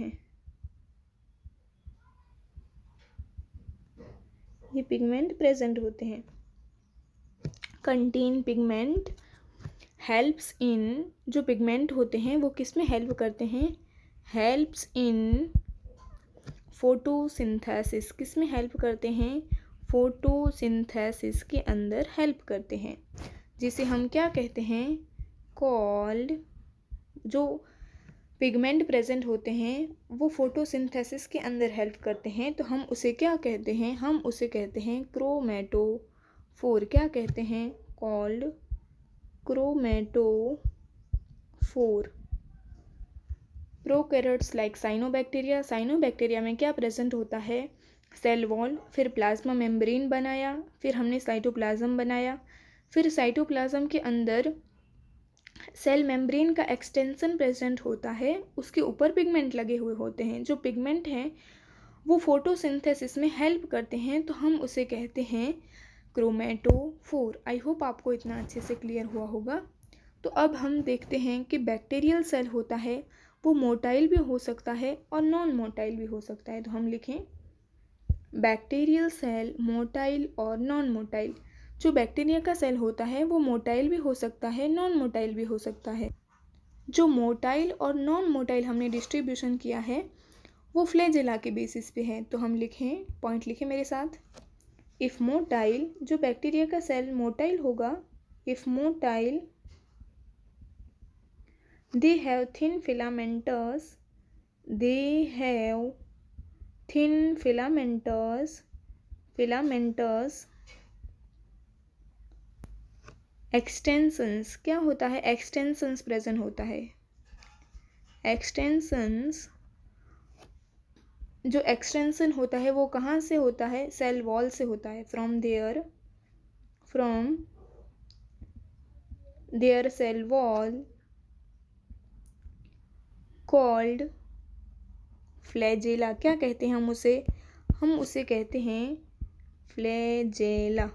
हैं, कंटेन पिगमेंट हेल्प्स इन, जो पिगमेंट होते हैं वो किस में हेल्प करते हैं, हेल्प्स इन फोटोसिंथेसिस। किस में हेल्प करते हैं, फोटोसिंथेसिस के अंदर हेल्प करते हैं, जिसे हम क्या कहते हैं, कॉल्ड। जो पिगमेंट प्रेजेंट होते हैं वो फोटोसिंथेसिस के अंदर हेल्प करते हैं, तो हम उसे क्या कहते हैं, हम उसे कहते हैं क्रोमेटोफोर। क्या कहते हैं, called chromatophore. Prokaryotes like cyanobacteria में क्या प्रेजेंट होता है, सेल वॉल, फिर प्लाज्मा मेम्ब्रेन बनाया, फिर हमने साइटोप्लाज्म बनाया, फिर साइटोप्लाज्म के अंदर सेल मेम्ब्रेन का एक्सटेंशन प्रेजेंट होता है, उसके ऊपर पिगमेंट लगे हुए होते हैं। जो पिगमेंट हैं वो फोटोसिंथेसिस में हेल्प करते हैं, तो हम उसे कहते हैं क्रोमेटोफोर। आई होप आपको इतना अच्छे से क्लियर हुआ होगा। तो अब हम देखते हैं कि बैक्टीरियल सेल होता है वो मोटाइल भी हो सकता है और नॉन मोटाइल भी हो सकता है। तो हम लिखें बैक्टीरियल सेल मोटाइल और नॉन मोटाइल। जो बैक्टीरिया का सेल होता है वो मोटाइल भी हो सकता है, नॉन मोटाइल भी हो सकता है। जो मोटाइल और नॉन मोटाइल हमने डिस्ट्रीब्यूशन किया है वो फ्लैजेला के बेसिस पे है। तो हम लिखें, पॉइंट लिखें मेरे साथ, इफ़ मोटाइल, जो बैक्टीरिया का सेल मोटाइल होगा, if motile they have thin filamentous extensions. क्या होता है, एक्सटेंशंस प्रेजेंट होता है। एक्सटेंशंस, जो एक्सटेंशन होता है वो कहाँ से होता है, सेल वॉल से होता है, from there cell wall called flagella. क्या कहते हैं हम उसे कहते हैं फ्लैजेला।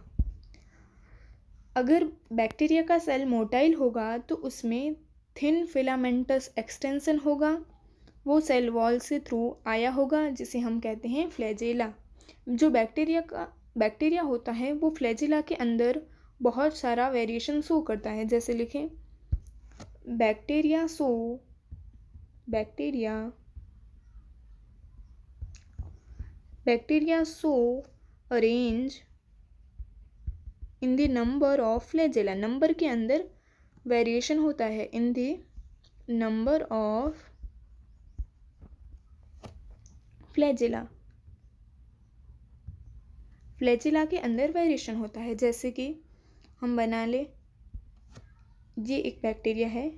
अगर बैक्टीरिया का सेल मोटाइल होगा तो उसमें थिन फिलामेंटस एक्सटेंशन होगा, वो सेल वॉल से थ्रू आया होगा, जिसे हम कहते हैं फ्लैजेला। जो बैक्टीरिया होता है वो फ्लैजेला के अंदर बहुत सारा वेरिएशन शो करता है। जैसे लिखें bacteria show arrange in the number of flagella. Number के अंदर वेरिएशन होता है in the number of flagella. Flagella के अंदर वेरिएशन होता है। जैसे कि हम बना ले, ये एक बैक्टीरिया है,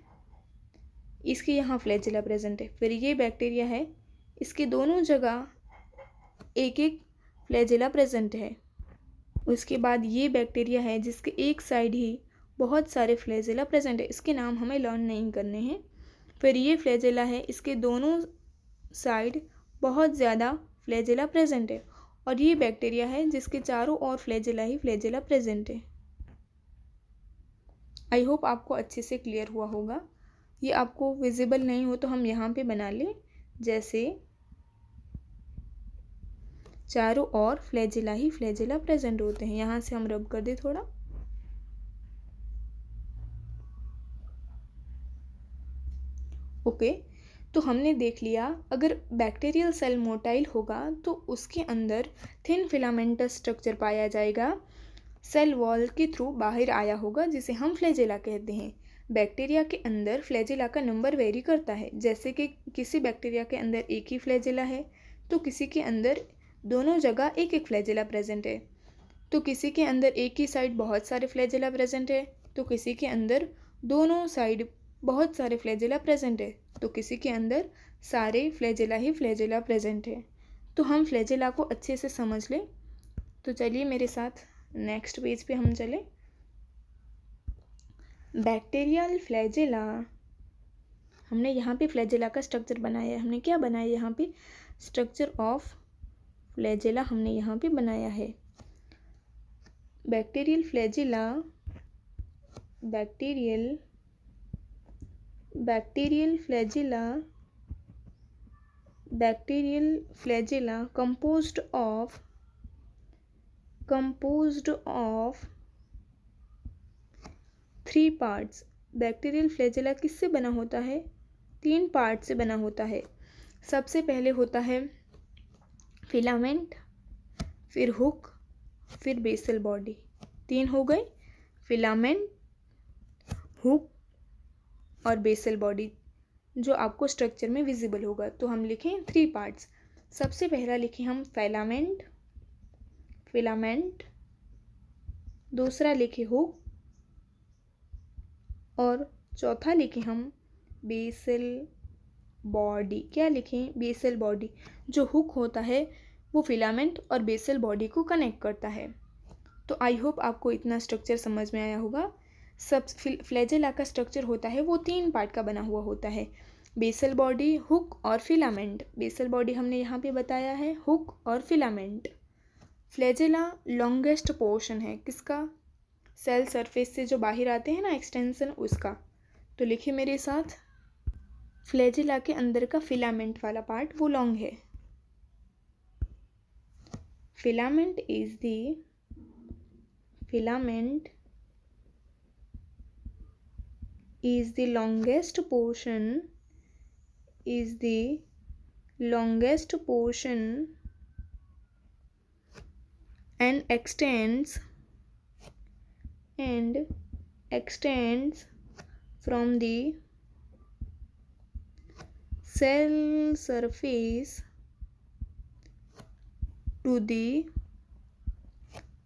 इसके यहाँ फ्लैजेला प्रेजेंट है। फिर ये बैक्टीरिया है, इसके दोनों जगह एक एक फ्लैजेला प्रेजेंट है। उसके बाद ये बैक्टीरिया है जिसके एक साइड ही बहुत सारे फ्लैजेला प्रेजेंट है, इसके नाम हमें लर्न नहीं करने हैं। फिर ये फ्लैजेला है, इसके दोनों साइड बहुत ज़्यादा फ्लैजेला प्रेजेंट है। और ये बैक्टीरिया है जिसके चारों ओर फ्लैजेला ही फ्लैजेला प्रेजेंट है। आई होप आपको अच्छे से क्लियर हुआ होगा। ये आपको विजिबल नहीं हो तो हम यहाँ पे बना लें, जैसे चारों ओर फ्लैजेला ही फ्लैजेला प्रेजेंट होते हैं। यहाँ से हम रब कर दें थोड़ा। ओके, तो हमने देख लिया अगर बैक्टीरियल सेल मोटाइल होगा तो उसके अंदर थिन फिलामेंटस स्ट्रक्चर पाया जाएगा, सेल वॉल के थ्रू बाहर आया होगा, जिसे हम फ्लैजेला कहते हैं। बैक्टीरिया के अंदर फ्लैजेला का नंबर वेरी करता है। जैसे कि किसी बैक्टीरिया के अंदर एक ही फ्लैजेला है तो किसी के अंदर दोनों जगह एक एक फ्लैजेला प्रेजेंट है, तो किसी के अंदर एक ही साइड बहुत सारे फ्लैजेला प्रेजेंट है, तो किसी के अंदर दोनों साइड बहुत सारे फ्लैजेला प्रेजेंट है, तो किसी के अंदर सारे फ्लैजेला ही फ्लैजेला प्रेजेंट है। तो हम फ्लैजेला को अच्छे से समझ लें। तो चलिए मेरे साथ नेक्स्ट पेज पे हम चले। बैक्टीरियल फ्लैजेला, हमने यहाँ पे फ्लैजेला का स्ट्रक्चर बनाया है। हमने क्या बनाया यहाँ पे? स्ट्रक्चर ऑफ फ्लैजेला हमने यहाँ पे बनाया है। Bacterial flagella composed of 3 parts। Bacterial flagella किससे बना होता है? 3 पार्ट से बना होता है। सबसे पहले होता है फिलामेंट, फिर हुक, फिर बेसल बॉडी। 3 हो गए, फिलामेंट, हुक और बेसल बॉडी, जो आपको स्ट्रक्चर में विजिबल होगा। तो हम लिखें 3 पार्ट्स। सबसे पहला लिखें हम फिलामेंट, दूसरा लिखें हुक और चौथा लिखें हम बेसल बॉडी। क्या लिखें? Basal body. जो हुक होता है वो फिलामेंट और बेसल बॉडी को कनेक्ट करता है। तो आई होप आपको इतना स्ट्रक्चर समझ में आया होगा। सब फ्लैजेला का स्ट्रक्चर होता है वो 3 पार्ट का बना हुआ होता है, बेसल बॉडी, हुक और फिलामेंट। बेसल बॉडी हमने यहाँ पे बताया है, हुक और फिलामेंट। फ्लैजेला लॉन्गेस्ट पोर्शन है किसका? सेल सरफेस से जो बाहर आते हैं ना एक्सटेंशन, उसका। तो लिखिए मेरे साथ, फ्लैजेला के अंदर का फिलामेंट वाला पार्ट वो लॉन्ग है। Filament is the longest portion and extends from the cell surface to the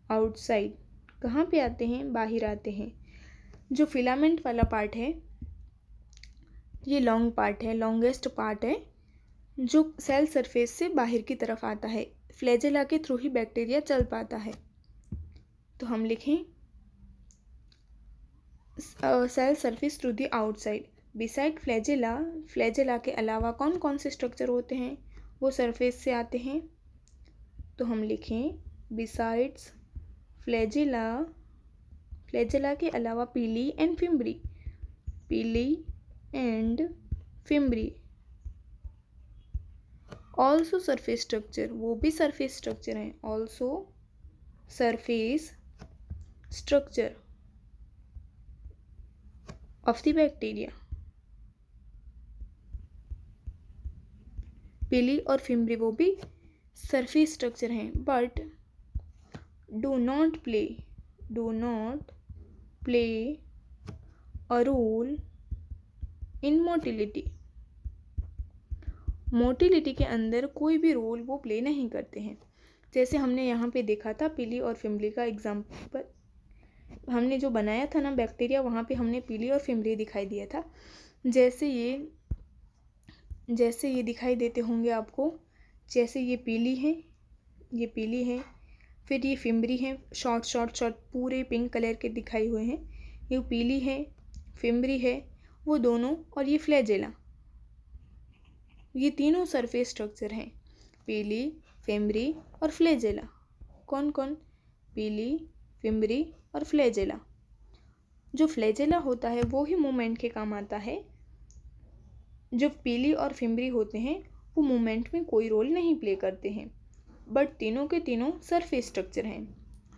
outside। कहाँ पे आते हैं? बाहर आते हैं। जो फिलामेंट वाला पार्ट है ये लॉन्ग पार्ट है, लॉन्गेस्ट पार्ट है, जो सेल सरफेस से बाहर की तरफ आता है। फ्लैजेला के थ्रू ही बैक्टीरिया चल पाता है। तो हम लिखें cell surface to the outside. Beside flagella, flagella के अलावा कौन कौन से स्ट्रक्चर होते हैं वो सरफेस से आते हैं? तो हम लिखें बिसाइड्स फ्लैजेला, फ्लैजेला के अलावा pili and fimbriae, pili and fimbriae also surface structure, वो भी सरफेस स्ट्रक्चर हैं। Also surface structure of the bacteria. Pili और फिम्बरी वो भी सरफेस स्ट्रक्चर हैं, but do not play a role in motility. Motility के अंदर कोई भी रोल वो प्ले नहीं करते हैं। जैसे हमने यहाँ पे देखा था पीली और फिम्बरी का एग्जाम्पल, हमने जो बनाया था ना बैक्टीरिया, वहाँ पे हमने पीली और फिम्बरी दिखाई दिया था। जैसे ये दिखाई देते होंगे आपको, जैसे ये पीली है, फिर ये फिम्बरी है, शॉर्ट पूरे पिंक कलर के दिखाई हुए हैं। ये पीली है, फिम्बरी है, वो दोनों, और ये फ्लैजेला, ये तीनों सरफेस स्ट्रक्चर हैं। पीली, फिम्बरी और फ्लैजेला। कौन कौन? पीली, फिम्बरी और फ्लैजेला। जो फ्लैजेला होता है वो ही मूवमेंट के काम आता है। जो पीली और फिम्बरी होते हैं वो मूवमेंट में कोई रोल नहीं प्ले करते हैं, बट तीनों के तीनों सरफेस स्ट्रक्चर हैं।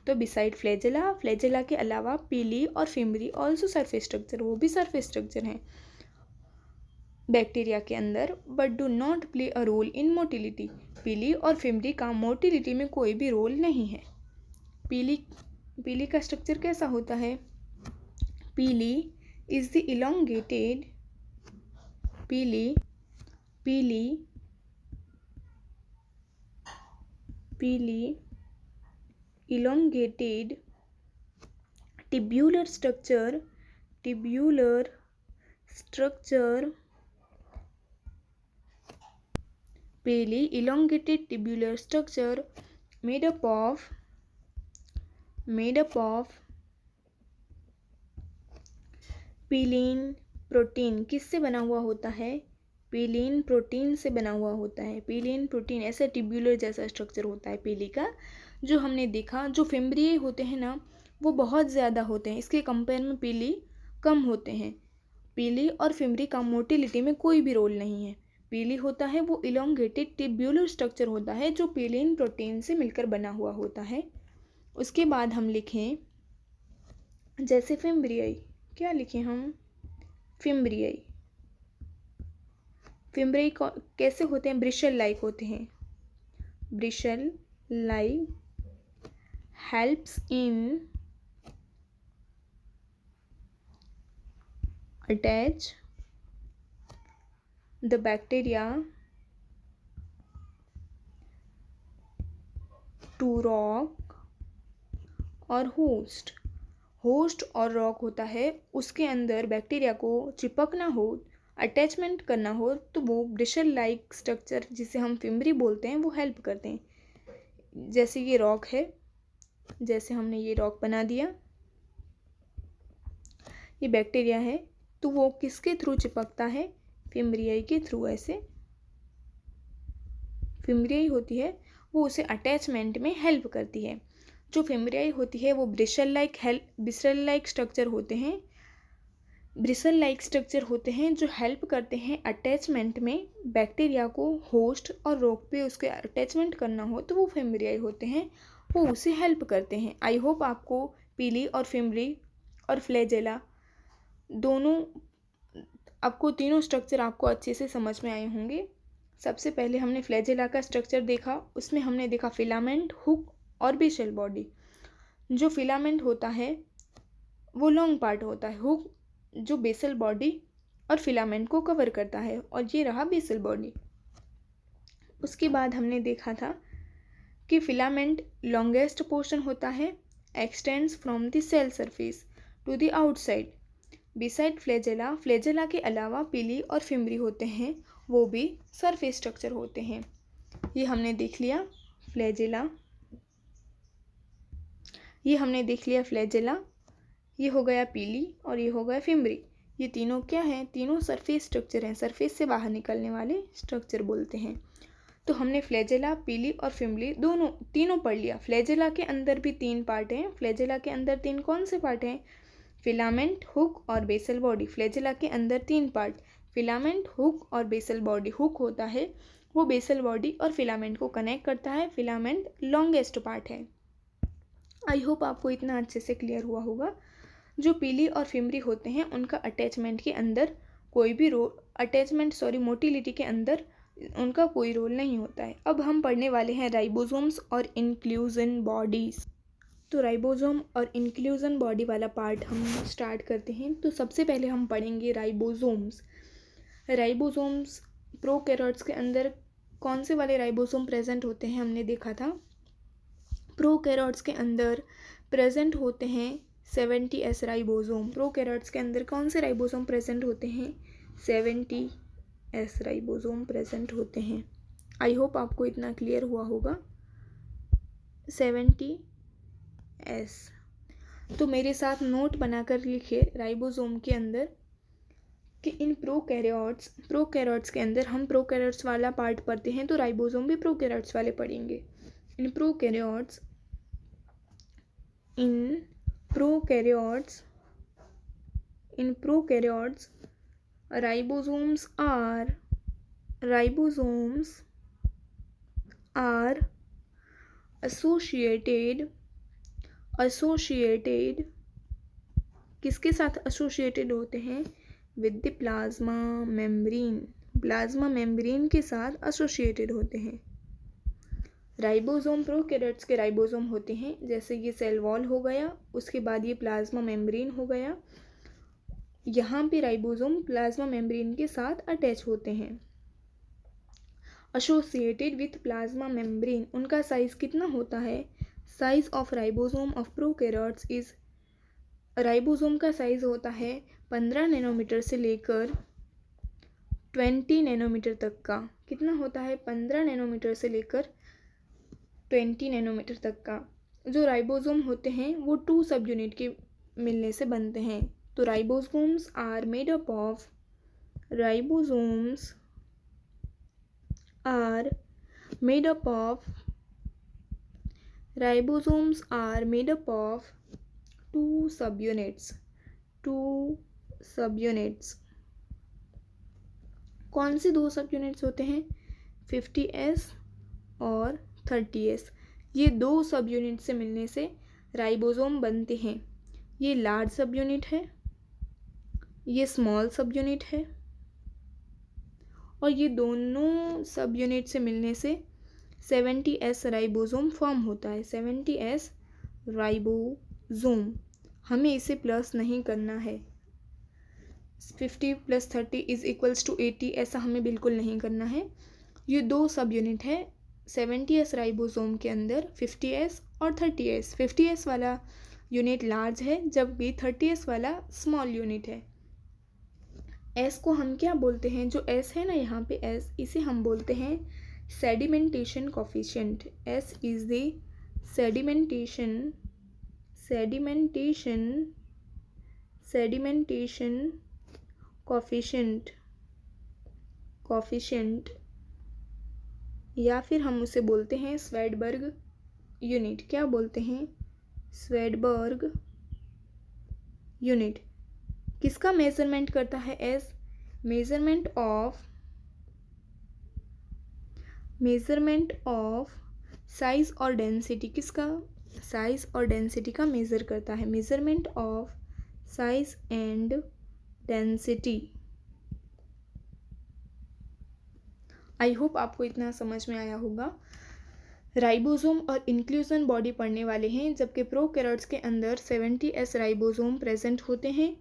तो बिसाइड फ्लैजेला, फ्लैजेला के अलावा पीली और फिम्बरी ऑल्सो सरफेस स्ट्रक्चर, वो भी सरफेस स्ट्रक्चर हैं बैक्टीरिया के अंदर, but do not play a role in motility. Pili और फिम्बरी का मोटिलिटी में कोई भी रोल नहीं है। पीली का स्ट्रक्चर कैसा होता है? पीली इज द इलोंगेटेड, पीली elongated tubular structure pale elongated tubular structure made up of pilin protein. किससे बना हुआ होता है? पीलिन प्रोटीन से बना हुआ होता है। पीलिन प्रोटीन ऐसा ट्यूब्यूलर जैसा स्ट्रक्चर होता है पीली का। जो हमने देखा, जो फिम्बरी होते हैं ना वो बहुत ज़्यादा होते हैं, इसके कंपेयर में पीली कम होते हैं। पीली और फिम्बरी का मोटिलिटी में कोई भी रोल नहीं है। पीली होता है वो इलोंगेटेड ट्यूब्यूलर स्ट्रक्चर होता है जो पीलिन प्रोटीन से मिलकर बना हुआ होता है। उसके बाद हम लिखें जैसे फिम्ब्रियाई, क्या लिखें हम? फिम्ब्रियाई। फिम्ब्रियाई कैसे होते हैं? ब्रिशल लाइक होते हैं। Bristle like helps in attach the bacteria to rock और होस्ट। होस्ट और रॉक होता है, उसके अंदर बैक्टीरिया को चिपकना हो, अटैचमेंट करना हो, तो वो ब्रिशल लाइक स्ट्रक्चर जिसे हम फिम्बरी बोलते हैं वो हेल्प करते हैं। जैसे ये रॉक है, जैसे हमने ये रॉक बना दिया, ये बैक्टीरिया है, तो वो किसके थ्रू चिपकता है? फिम्ब्रियाई के थ्रू। ऐसे फिम्ब्रियाई होती है वो उसे अटैचमेंट में हेल्प करती है। जो फिम्ब्रियाई होती है वो ब्रिशल लाइक स्ट्रक्चर होते हैं, ब्रिसल लाइक स्ट्रक्चर होते हैं जो हेल्प करते हैं अटैचमेंट में। बैक्टीरिया को होस्ट और रॉक पे उसके अटैचमेंट करना हो तो वो फिम्ब्रियाई होते हैं, वो उसे हेल्प करते हैं। आई होप आपको पीली और फिम्बरी और फ्लैजेला दोनों, आपको तीनों स्ट्रक्चर आपको अच्छे से समझ में आए होंगे। सबसे पहले हमने फ्लैजेला का स्ट्रक्चर देखा, उसमें हमने देखा फिलामेंट, हुक और बेसल बॉडी। जो फिलामेंट होता है वो लॉन्ग पार्ट होता है, हुक जो बेसल बॉडी और फिलामेंट को कवर करता है, और ये रहा बेसल बॉडी। उसके बाद हमने देखा था कि फिलामेंट लॉन्गेस्ट पोर्शन होता है, extends from the cell surface to the outside. Beside flagella, flagella के अलावा पीली और फिम्बरी होते हैं, वो भी सरफेस स्ट्रक्चर होते हैं। ये हमने देख लिया फ्लैजेला, ये हमने देख लिया फ्लैजेला, ये हो गया पीली और ये हो गया फिम्बरी। ये तीनों क्या हैं? तीनों सरफेस स्ट्रक्चर हैं, सरफेस से बाहर निकलने वाले स्ट्रक्चर बोलते हैं। तो हमने फ्लैजेला, पीली और फिम्बरी तीनों पढ़ लिया। फ्लैजेला के अंदर भी 3 पार्ट हैं। फ्लैजेला के अंदर 3 कौन से पार्ट हैं? फिलामेंट, हुक और बेसल बॉडी। फ्लैजेला के अंदर 3 पार्ट, फिलामेंट, हुक और बेसल बॉडी। हुक होता है वो बेसल बॉडी और फिलामेंट को कनेक्ट करता है। फिलामेंट लॉन्गेस्ट पार्ट है। आई होप आपको इतना अच्छे से क्लियर हुआ होगा। जो पीली और फिम्बरी होते हैं उनका अटैचमेंट के अंदर कोई भी मोटिलिटी के अंदर उनका कोई रोल नहीं होता है। अब हम पढ़ने वाले हैं राइबोसोम्स और इंक्लूजन बॉडीज़। तो राइबोसोम और इंक्लूजन बॉडी वाला पार्ट हम स्टार्ट करते हैं। तो सबसे पहले हम पढ़ेंगे राइबोसोम्स। राइबोसोम्स प्रोकैरियोट्स के अंदर कौन से वाले राइबोसोम प्रेजेंट होते हैं हमने देखा था। प्रोकैरियोट्स के अंदर प्रेजेंट होते हैं 70S राइबोसोम। प्रोकैरियोट्स के अंदर कौन से राइबोसोम प्रेजेंट होते हैं? 70S राइबोसोम प्रेजेंट होते हैं। आई होप आपको इतना क्लियर हुआ होगा। 70S। तो मेरे साथ नोट बनाकर लिखिए राइबोसोम के अंदर कि इन प्रोकैरियोट्स के अंदर हम प्रोकैरियोट्स वाला पार्ट पढ़ते हैं तो राइबोसोम भी प्रोकैरियोट्स वाले पढ़ेंगे। In prokaryotes ribosomes are associated किसके साथ एसोसिएटेड होते हैं? विद द प्लाज्मा मेम्ब्रेन के साथ एसोसिएटेड होते हैं। राइबोसोम प्रोकैरियोट्स के राइबोसोम होते हैं, जैसे ये सेल वॉल हो गया, उसके बाद ये प्लाज्मा मेम्ब्रेन हो गया। यहाँ पे राइबोसोम प्लाज्मा मेम्ब्रेन के साथ अटैच होते हैं। एसोसिएटेड विथ प्लाज्मा मेम्ब्रेन, उनका साइज कितना होता है? Size of ribosome of prokaryotes is, ribosome का साइज होता है 15 नैनोमीटर से लेकर 20 नैनोमीटर तक का। कितना होता है? 15 नैनोमीटर से लेकर 20 नैनोमीटर तक का। जो राइबोसोम होते हैं वो 2 सब यूनिट के मिलने से बनते हैं। तो ribosomes are made up of 2 subunits। कौन से 2 सब यूनिट्स होते हैं? 50S और 30S। ये 2 सब यूनिट से मिलने से राइबोसोम बनते हैं। ये लार्ज सब यूनिट है, ये स्मॉल सब यूनिट है, और ये दोनों सब यूनिट से मिलने से 70S राइबोसोम फॉर्म होता है। 70S ribosome. हमें इसे प्लस नहीं करना है। 50 + 30 = 80, ऐसा हमें बिल्कुल नहीं करना है। ये 2 सब यूनिट है 70S राइबोसोम के अंदर, 50S और 30S। 50S वाला यूनिट लार्ज है, जबकि 30S वाला स्मॉल यूनिट है। S को हम क्या बोलते हैं? जो S है ना यहाँ पे S, इसे हम बोलते हैं sedimentation coefficient. S is the sedimentation coefficient, या फिर हम उसे बोलते हैं स्वेडबर्ग यूनिट। क्या बोलते हैं? Svedberg unit. किसका मेजरमेंट करता है S? मेजरमेंट ऑफ साइज और डेंसिटी। किसका? साइज और डेंसिटी का मेजर करता है। Measurement of size and density. I hope आपको इतना समझ में आया होगा। राइबोसोम और इंक्लूजन बॉडी पढ़ने वाले हैं, जबकि प्रोकैरियोट्स के अंदर 70S राइबोसोम प्रेजेंट होते हैं।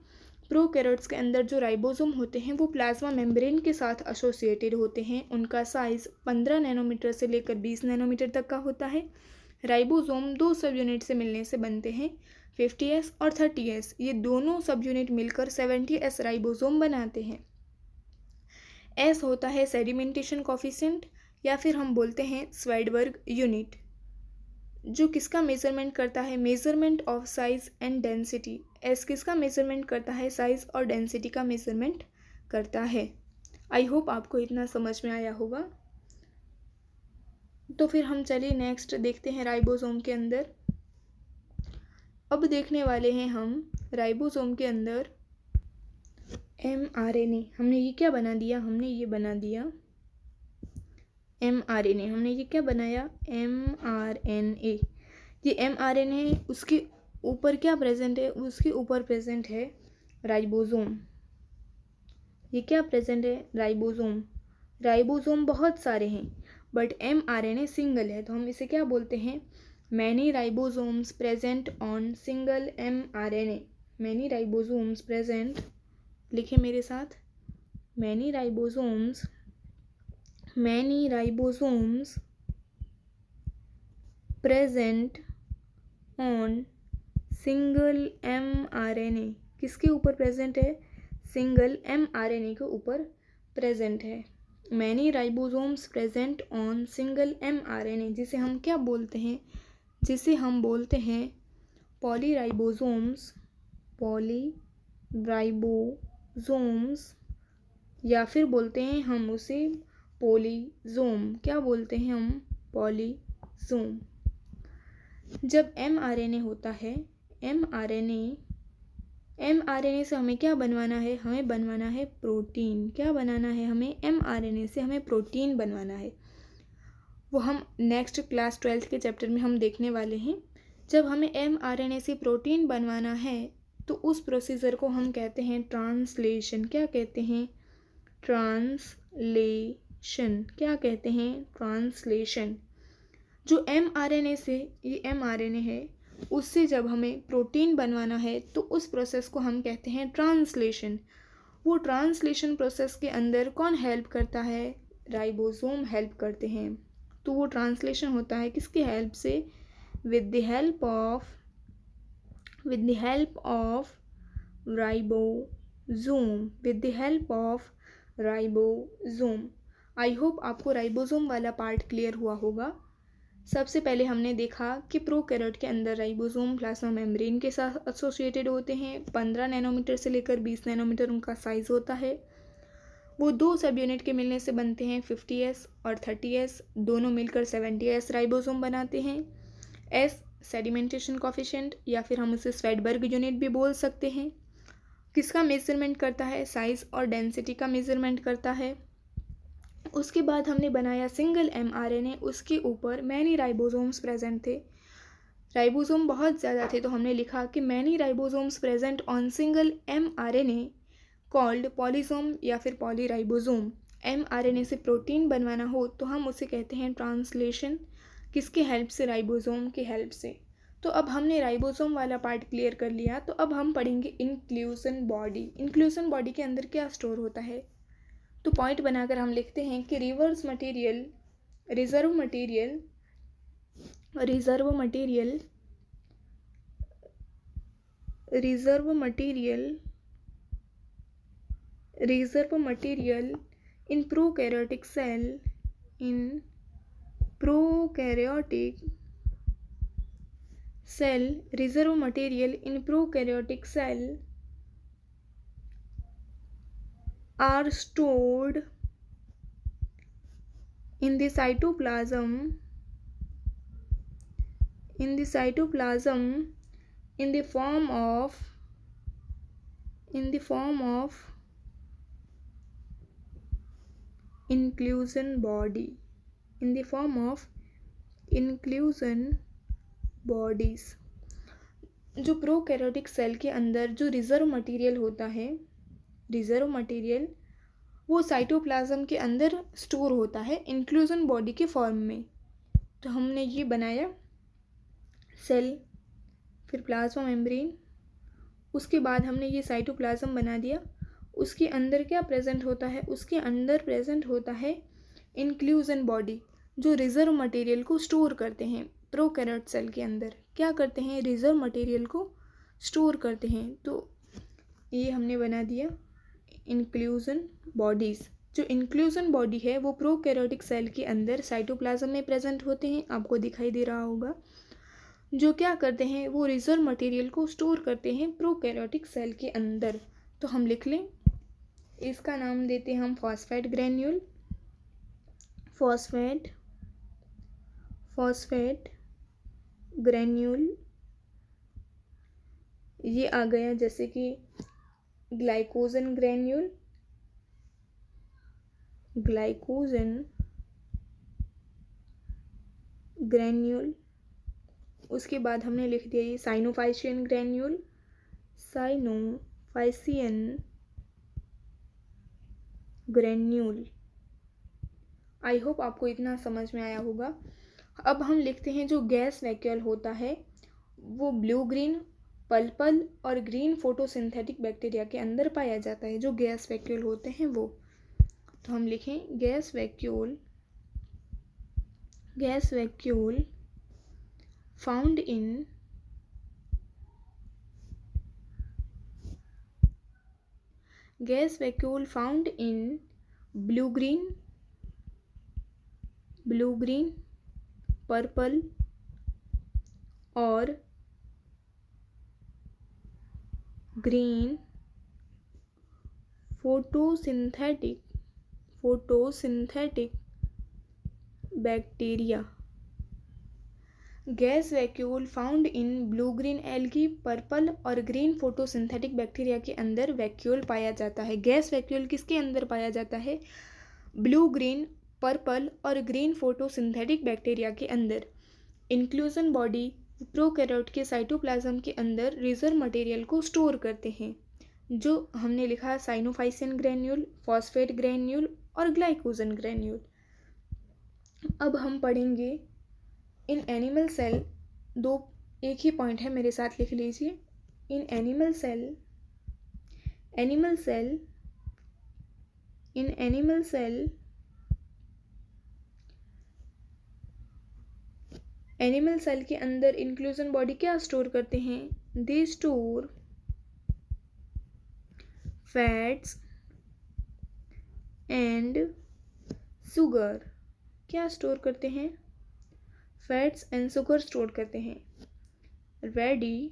प्रोकैरियोट्स के अंदर जो राइबोसोम होते हैं वो प्लाज्मा मेम्ब्रेन के साथ एसोसिएटेड होते हैं। उनका साइज 15 नैनोमीटर से लेकर 20 नैनोमीटर तक का होता है। राइबोसोम 2 सब यूनिट से मिलने से बनते हैं, 50S और 30S। ये दोनों सब यूनिट मिलकर 70S राइबोसोम बनाते हैं। S होता है सेडिमेंटेशन कोफिशिएंट, या फिर हम बोलते हैं स्वेडबर्ग यूनिट, जो किसका मेजरमेंट करता है? Measurement of size and density. S किसका मेजरमेंट करता है? साइज और डेंसिटी का मेजरमेंट करता है। आई होप आपको इतना समझ में आया होगा। तो फिर हम चलिए नेक्स्ट देखते हैं राइबोसोम के अंदर। अब देखने वाले हैं हम राइबोसोम के अंदर mRNA। हमने ये क्या बना दिया? हमने ये बना दिया mRNA। हमने ये क्या बनाया? mRNA। ये mRNA उसके ऊपर क्या प्रेजेंट है? उसके ऊपर प्रेजेंट है राइबोसोम। ये क्या प्रेजेंट है? राइबोसोम। राइबोसोम बहुत सारे हैं बट mRNA सिंगल है, तो हम इसे क्या बोलते हैं? Many ribosomes present on single mRNA। Many ribosomes present, लिखे मेरे साथ, many ribosomes present on single mRNA। किसके ऊपर प्रेजेंट है? सिंगल mRNA के ऊपर प्रेजेंट है। Many ribosomes present on single mRNA, जिसे हम क्या बोलते हैं? जिसे हम बोलते हैं पॉलीराइबोसोम्स। पॉलीराइबोसोम्स, या फिर बोलते हैं हम उसे पॉलीसोम। क्या बोलते हैं हम? पॉलीसोम। जब mRNA होता है, mRNA से हमें क्या बनवाना है? हमें बनवाना है प्रोटीन। क्या बनाना है हमें? mRNA से हमें प्रोटीन बनवाना है। वो हम नेक्स्ट क्लास 12th के चैप्टर में हम देखने वाले हैं। जब हमें mRNA से प्रोटीन बनवाना है तो उस प्रोसीजर को हम कहते हैं ट्रांसलेशन। क्या कहते हैं? ट्रांसलेशन। क्या कहते हैं? ट्रांसलेशन। जो mRNA से, ये mRNA है, उससे जब हमें प्रोटीन बनवाना है तो उस प्रोसेस को हम कहते हैं ट्रांसलेशन। वो ट्रांसलेशन प्रोसेस के अंदर कौन हेल्प करता है? राइबोसोम हेल्प करते हैं। तो वो ट्रांसलेशन होता है किसकी हेल्प से? With the help of ribosome. With the help of ribosome. I hope आपको राइबोसोम वाला पार्ट क्लियर हुआ होगा। सबसे पहले हमने देखा कि प्रोकैरियोट के अंदर राइबोसोम प्लाज्मा मेम्ब्रेन के साथ एसोसिएटेड होते हैं। 15 नैनोमीटर से लेकर 20 नैनोमीटर उनका साइज़ होता है। वो दो सब यूनिट के मिलने से बनते हैं 50S और 30S, दोनों मिलकर 70S राइबोसोम बनाते हैं। S सेडिमेंटेशन कोफिशिएंट, या फिर हम उसे स्वेडबर्ग यूनिट भी बोल सकते हैं। किसका मेजरमेंट करता है? साइज और डेंसिटी का मेजरमेंट करता है। उसके बाद हमने बनाया सिंगल mRNA, उसके ऊपर मैनी राइबोसोम्स प्रेजेंट थे। राइबोसोम बहुत ज़्यादा थे तो हमने लिखा कि many ribosomes present on single mRNA called polysome या फिर पॉलीराइबोसोम। mRNA से प्रोटीन बनवाना हो तो हम उसे कहते हैं ट्रांसलेशन। किसके हेल्प से? राइबोसोम की हेल्प से। तो अब हमने राइबोसोम वाला पार्ट क्लियर कर लिया, तो अब हम पढ़ेंगे इंक्लूजन बॉडी। इंक्लूजन बॉडी के अंदर क्या स्टोर होता है? तो पॉइंट बनाकर हम लिखते हैं कि reserve material in prokaryotic cell reserve material in prokaryotic cell are stored in the cytoplasm in the form of inclusion bodies। जो प्रोकैरियोटिक सेल के अंदर जो रिजर्व मटेरियल होता है, रिजर्व मटेरियल वो साइटोप्लाज्म के अंदर स्टोर होता है इंक्लूजन बॉडी के फॉर्म में। तो हमने ये बनाया सेल, फिर प्लाज्मा मेम्ब्रेन, उसके बाद हमने ये साइटोप्लाज्म बना दिया। उसके अंदर क्या प्रेजेंट होता है? उसके अंदर प्रेजेंट होता है इंक्लूजन बॉडी, जो रिजर्व मटेरियल को स्टोर करते हैं। प्रोकैरियोट सेल के अंदर क्या करते हैं? रिजर्व मटेरियल को स्टोर करते हैं। तो ये हमने बना दिया इंक्लूजन बॉडीज़। जो इंक्लूजन बॉडी है वो प्रोकैरियोटिक सेल के अंदर साइटोप्लाज्म में प्रेजेंट होते हैं, आपको दिखाई दे रहा होगा। जो क्या करते हैं, वो रिजर्व मटेरियल को स्टोर करते हैं प्रोकैरियोटिक सेल के अंदर। तो हम लिख लें, इसका नाम देते हैं हम फॉस्फेट ग्रेन्यूल। फॉस्फेट ग्रेन्यूल ये आ गया, जैसे कि ग्लाइकोजन ग्रेन्यूल। उसके बाद हमने लिख दिया ये साइनोफाइशियन ग्रेन्यूल। आई होप आपको इतना समझ में आया होगा। अब हम लिखते हैं जो गैस वैक्यूल होता है वो ब्लू ग्रीन, पर्पल और ग्रीन फोटोसिंथेटिक बैक्टीरिया के अंदर पाया जाता है, जो गैस वैक्यूल होते हैं वो। तो हम लिखें gas vacuole found in blue green, purple और green photosynthetic bacteria. Gas vacuole found in blue green algae, purple और ग्रीन फोटोसिंथेटिक बैक्टीरिया के अंदर वैक्यूल पाया जाता है। गैस वैक्यूल किसके अंदर पाया जाता है? ब्लू ग्रीन, पर्पल और ग्रीन फोटोसिंथेटिक बैक्टीरिया के अंदर। इंक्लूजन बॉडी प्रोकैरियोट के साइटोप्लाज्म के अंदर रिजर्व मटेरियल को स्टोर करते हैं, जो हमने लिखा साइनोफाइसिन ग्रेन्यूल, फॉस्फेट ग्रेन्यूल और ग्लाइकोजन ग्रेन्यूल। अब हम पढ़ेंगे इन एनिमल सेल, एक ही पॉइंट है, मेरे साथ लिख लीजिए। इन एनिमल सेल के अंदर इंक्लूजन बॉडी क्या स्टोर करते हैं? They store fats and sugar. क्या स्टोर करते हैं? फैट्स एंड शुगर स्टोर करते हैं। Ready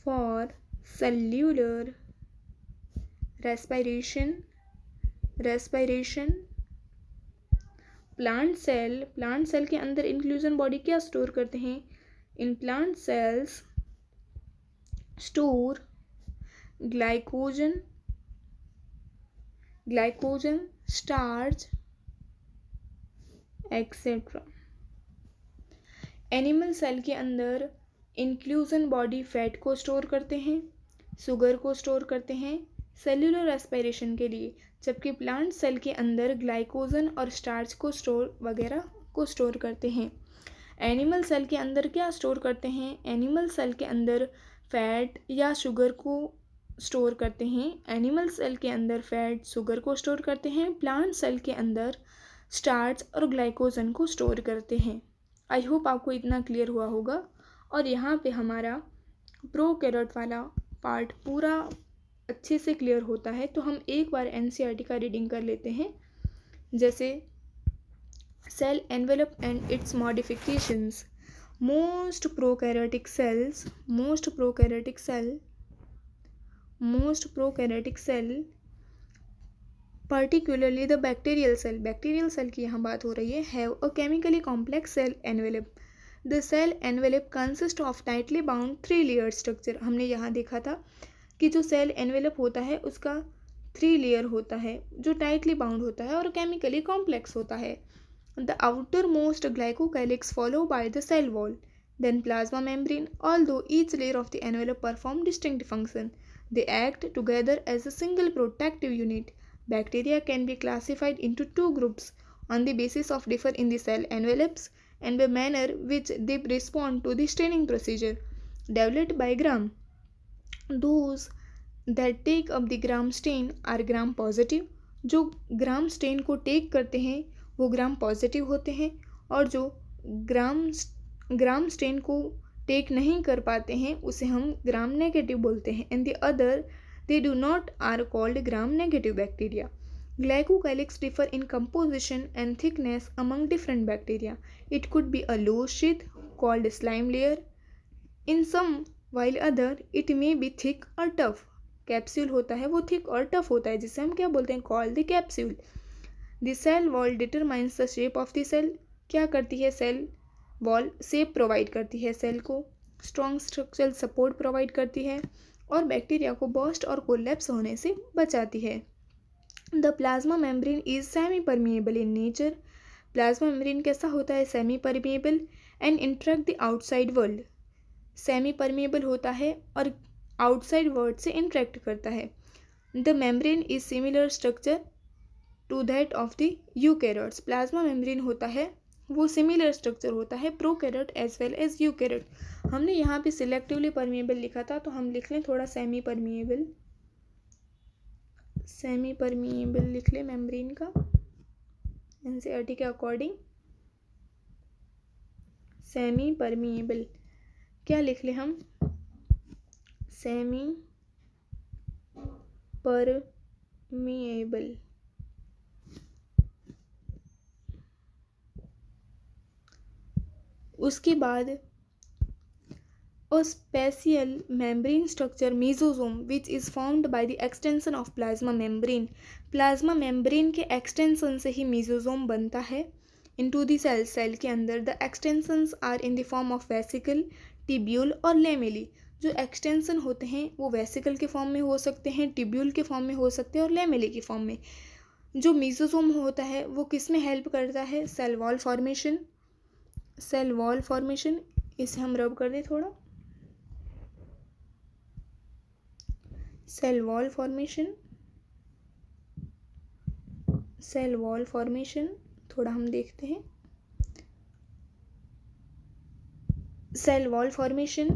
for cellular respiration. Plant cell के अंदर इंक्लूजन बॉडी क्या स्टोर करते हैं? In plant cells store glycogen, starch etcetera. Animal cell के अंदर इंक्लूजन बॉडी फैट को स्टोर करते हैं, शुगर को स्टोर करते हैं सेल्यूलर रेस्पिरेशन के लिए, जबकि प्लांट सेल के अंदर ग्लाइकोजन और स्टार्च को स्टोर करते हैं। एनिमल सेल के अंदर क्या स्टोर करते हैं? एनिमल सेल के अंदर फैट या शुगर को स्टोर करते हैं। एनिमल सेल के अंदर फैट, शुगर को स्टोर करते हैं। प्लांट सेल के अंदर स्टार्च और ग्लाइकोजन को स्टोर करते हैं। आई होप आपको इतना क्लियर हुआ होगा। और यहाँ पे हमारा प्रोकैरियोट वाला पार्ट पूरा अच्छे से क्लियर होता है। तो हम एक बार एनसीईआरटी का रीडिंग कर लेते हैं, जैसे cell envelope and its modifications. Most prokaryotic cell particularly the bacterial cell की यहाँ बात हो रही है, have a chemically complex cell envelope. The cell envelope consists of tightly bound 3-layer structure. हमने यहाँ देखा था कि जो सेल एनवेलप होता है उसका 3 लेयर होता है, जो टाइटली बाउंड होता है और केमिकली कॉम्प्लेक्स होता है। The outermost glycocalyx followed by the cell wall, then plasma membrane. Although each layer of the envelope perform distinct function, they act together as a single protective unit. Bacteria can be classified into 2 groups on the basis of differ in the cell envelopes and the manner which they respond to the staining procedure developed by Gram. Those that take up the Gram stain are Gram positive. जो ग्राम stand को take करते हैं वो gram positive होते हैं, और जो ग्राम stand को टेक नहीं कर पाते हैं उसे हम ग्राम नेगेटिव बोलते हैं। And the other they do not are called gram negative bacteria. Glycocalyx differ in composition and thickness among different bacteria. It could be a loose sheath called slime layer in some, while other it may be thick or tough. Capsule होता है वो thick और tough होता है, जिसे हम क्या बोलते हैं, call the capsule. The cell wall determines the shape of the cell. क्या करती है सेल वॉल, शेप प्रोवाइड करती है सेल को, स्ट्रॉन्ग स्ट्रक्चरल सपोर्ट प्रोवाइड करती है और बैक्टीरिया को बर्स्ट और कोलैप्स होने से बचाती है. The plasma membrane is semi permeable in nature. Plasma membrane कैसा होता है, semi permeable and interact the outside world. Semi permeable होता है और आउटसाइड वर्ल्ड से इंटरेक्ट करता है. The membrane is similar structure to that of the eukaryotes. Plasma membrane होता है वो सिमिलर स्ट्रक्चर होता है prokaryote as well as eukaryote. हमने यहाँ पे सिलेक्टिवली परमिएबल लिखा था, तो हम लिख लें थोड़ा सेमी परमिएबल. सेमी परमिएबल लिख लें मेम्ब्रेन का एनसीईआरटी के अकॉर्डिंग. सेमी परमिएबल क्या लिख लें हम, सेमी परमिएबल. उसके बाद a special membrane structure mesosome which is formed by the extension of plasma membrane. Plasma membrane के एक्सटेंशन से ही मेसोसोम बनता है into the cell. सेल के अंदर the extensions are in the form of vesicle, tubule और lamellae. जो extension होते हैं वो वेसिकल के फॉर्म में हो सकते हैं, टिब्यूल के फॉर्म में हो सकते हैं और लेमेले के फॉर्म में. जो मेसोसोम होता है वो किस में हेल्प करता है, cell wall formation. Cell wall formation, इसे हम रब कर दें थोड़ा. Cell wall formation, cell wall formation थोड़ा हम देखते हैं. Cell wall formation,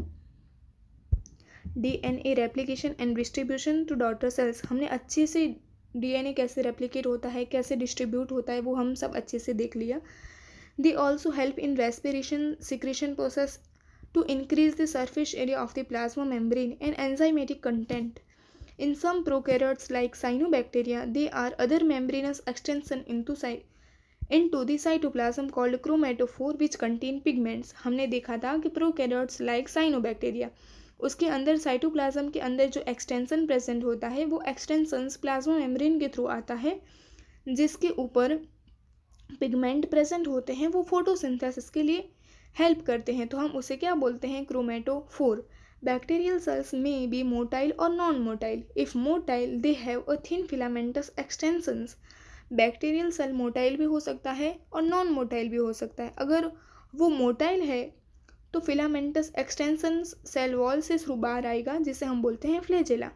DNA replication and distribution to daughter cells. हमने अच्छे से डीएनए कैसे रेप्लिकेट होता है, कैसे डिस्ट्रीब्यूट होता है, वो हम सब अच्छे से देख लिया. They also help in respiration secretion process to increase the surface area of the plasma membrane and enzymatic content. In some prokaryotes like cyanobacteria, there are other membranous extension into the cytoplasm called chromatophore which contain pigments. हमने देखा था कि prokaryotes like cyanobacteria, उसके अंदर cytoplasm के अंदर जो extension present होता है वो एक्सटेंशंस प्लाज्मा मेम्ब्रेन के थ्रू आता है, जिसके ऊपर पिगमेंट प्रेजेंट होते हैं, वो फोटोसिंथेसिस के लिए हेल्प करते हैं. तो हम उसे क्या बोलते हैं, chromatophore. Bacterial cells may be motile or non-motile. If motile, they have a thin filamentous extensions. Bacterial cell motile भी हो सकता है और non-motile भी हो सकता है. अगर वो motile है तो filamentous extensions cell wall से थ्रू बाहर आएगा, जिसे हम बोलते हैं flagella.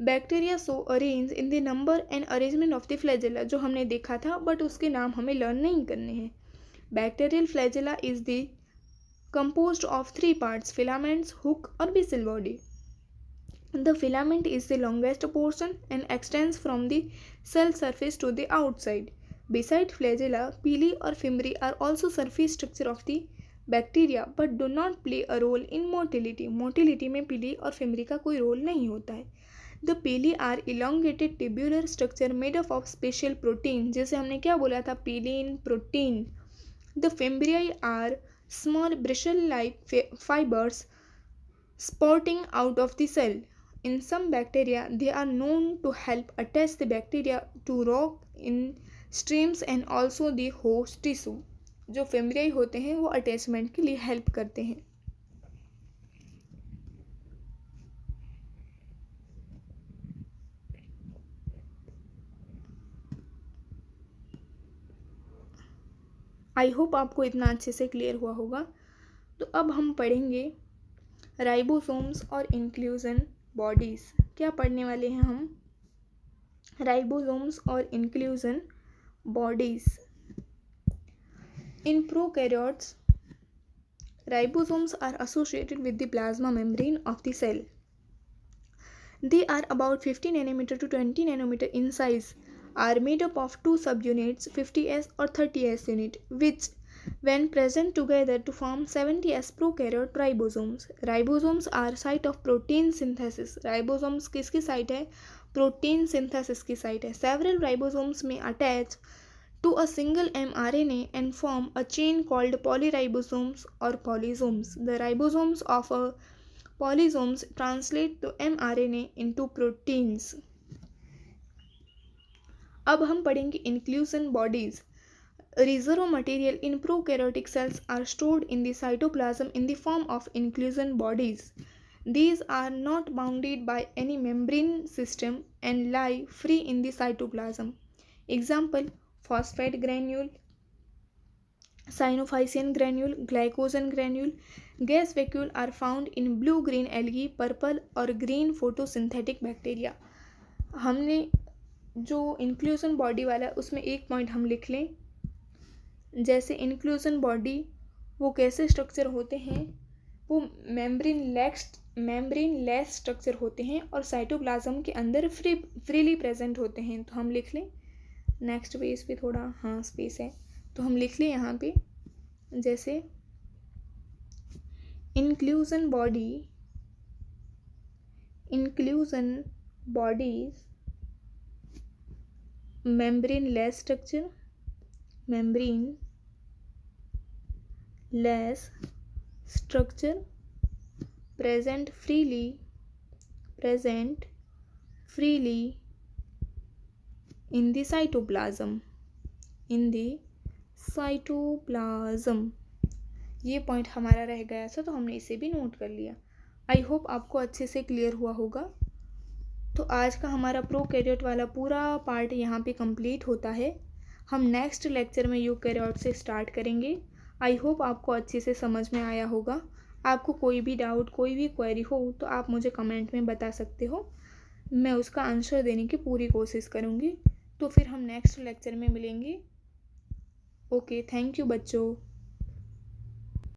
Bacteria so arrange in the number and arrangement of the flagella, जो हमने देखा था बट उसके नाम हमें लर्न नहीं करने हैं. Bacterial flagella is the composed of three parts, filaments, hook और basal body. The filament is the longest portion and extends from the cell surface to the outside. Besides flagella, pili or fimbriae are also surface structure of the bacteria but do not play a role in motility. Motility में pili और fimbriae का कोई role नहीं होता है. The pili are elongated tubular structure made up of special protein, जैसे हमने क्या बोला था, pillin protein. The fimbriae are small bristle-like fibers sprouting out of the cell. In some bacteria, they are known to help attach the bacteria to rock in streams and also the host tissue. जो फिम्ब्रियाई होते हैं वो attachment के लिए help करते हैं. आई hope आपको इतना अच्छे से क्लियर हुआ होगा. तो अब हम पढ़ेंगे राइबोसोम्स और इंक्लूजन बॉडीज़. क्या पढ़ने वाले हैं हम, राइबोसोम्स और inclusion bodies. In prokaryotes, ribosomes are associated with the plasma membrane of the cell. They are about 50 nanometer to 20 nanometer in size, are made up of two subunits, 50S or 30S unit, which when present together to form 70S prokaryote ribosomes. Ribosomes are site of protein synthesis. Ribosomes किसकी site है, protein synthesis की site है। Several ribosomes में attach to a single mRNA and form a chain called polyribosomes or polysomes. The ribosomes of a polysomes translate the mRNA into proteins. अब हम पढ़ेंगे inclusion bodies. Reserve material in prokaryotic cells are stored in the cytoplasm in the form of inclusion bodies. These are not bounded by any membrane system and lie free in the cytoplasm. Example: phosphate granule, cyanophycin granule, glycogen granule. Gas vacuole are found in blue-green algae, purple और green photosynthetic bacteria. हमने जो inclusion body वाला है उसमें एक point हम लिख लें, जैसे इंक्लूजन बॉडी वो कैसे स्ट्रक्चर होते हैं, वो मेम्ब्रेन लेस स्ट्रक्चर होते हैं और साइटोप्लाज्म के अंदर फ्रीली प्रेजेंट होते हैं। तो हम लिख लें, नेक्स्ट पेज पे थोड़ा स्पेस है तो हम लिख लें यहाँ पे, जैसे inclusion bodies membrane less structure present freely in the cytoplasm. ये पॉइंट हमारा रह गया था तो हमने इसे भी नोट कर लिया। आई होप आपको अच्छे से क्लियर हुआ होगा। तो आज का हमारा प्रोकैरियोट वाला पूरा पार्ट यहाँ पे कंप्लीट होता है। हम नेक्स्ट लेक्चर में यूकैरियोट से स्टार्ट करेंगे। आई होप आपको अच्छे से समझ में आया होगा। आपको कोई भी डाउट, कोई भी क्वेरी हो तो आप मुझे कमेंट में बता सकते हो, मैं उसका आंसर देने की पूरी कोशिश करूँगी। तो फिर हम नेक्स्ट लेक्चर में मिलेंगे। ओके, थैंक यू बच्चों।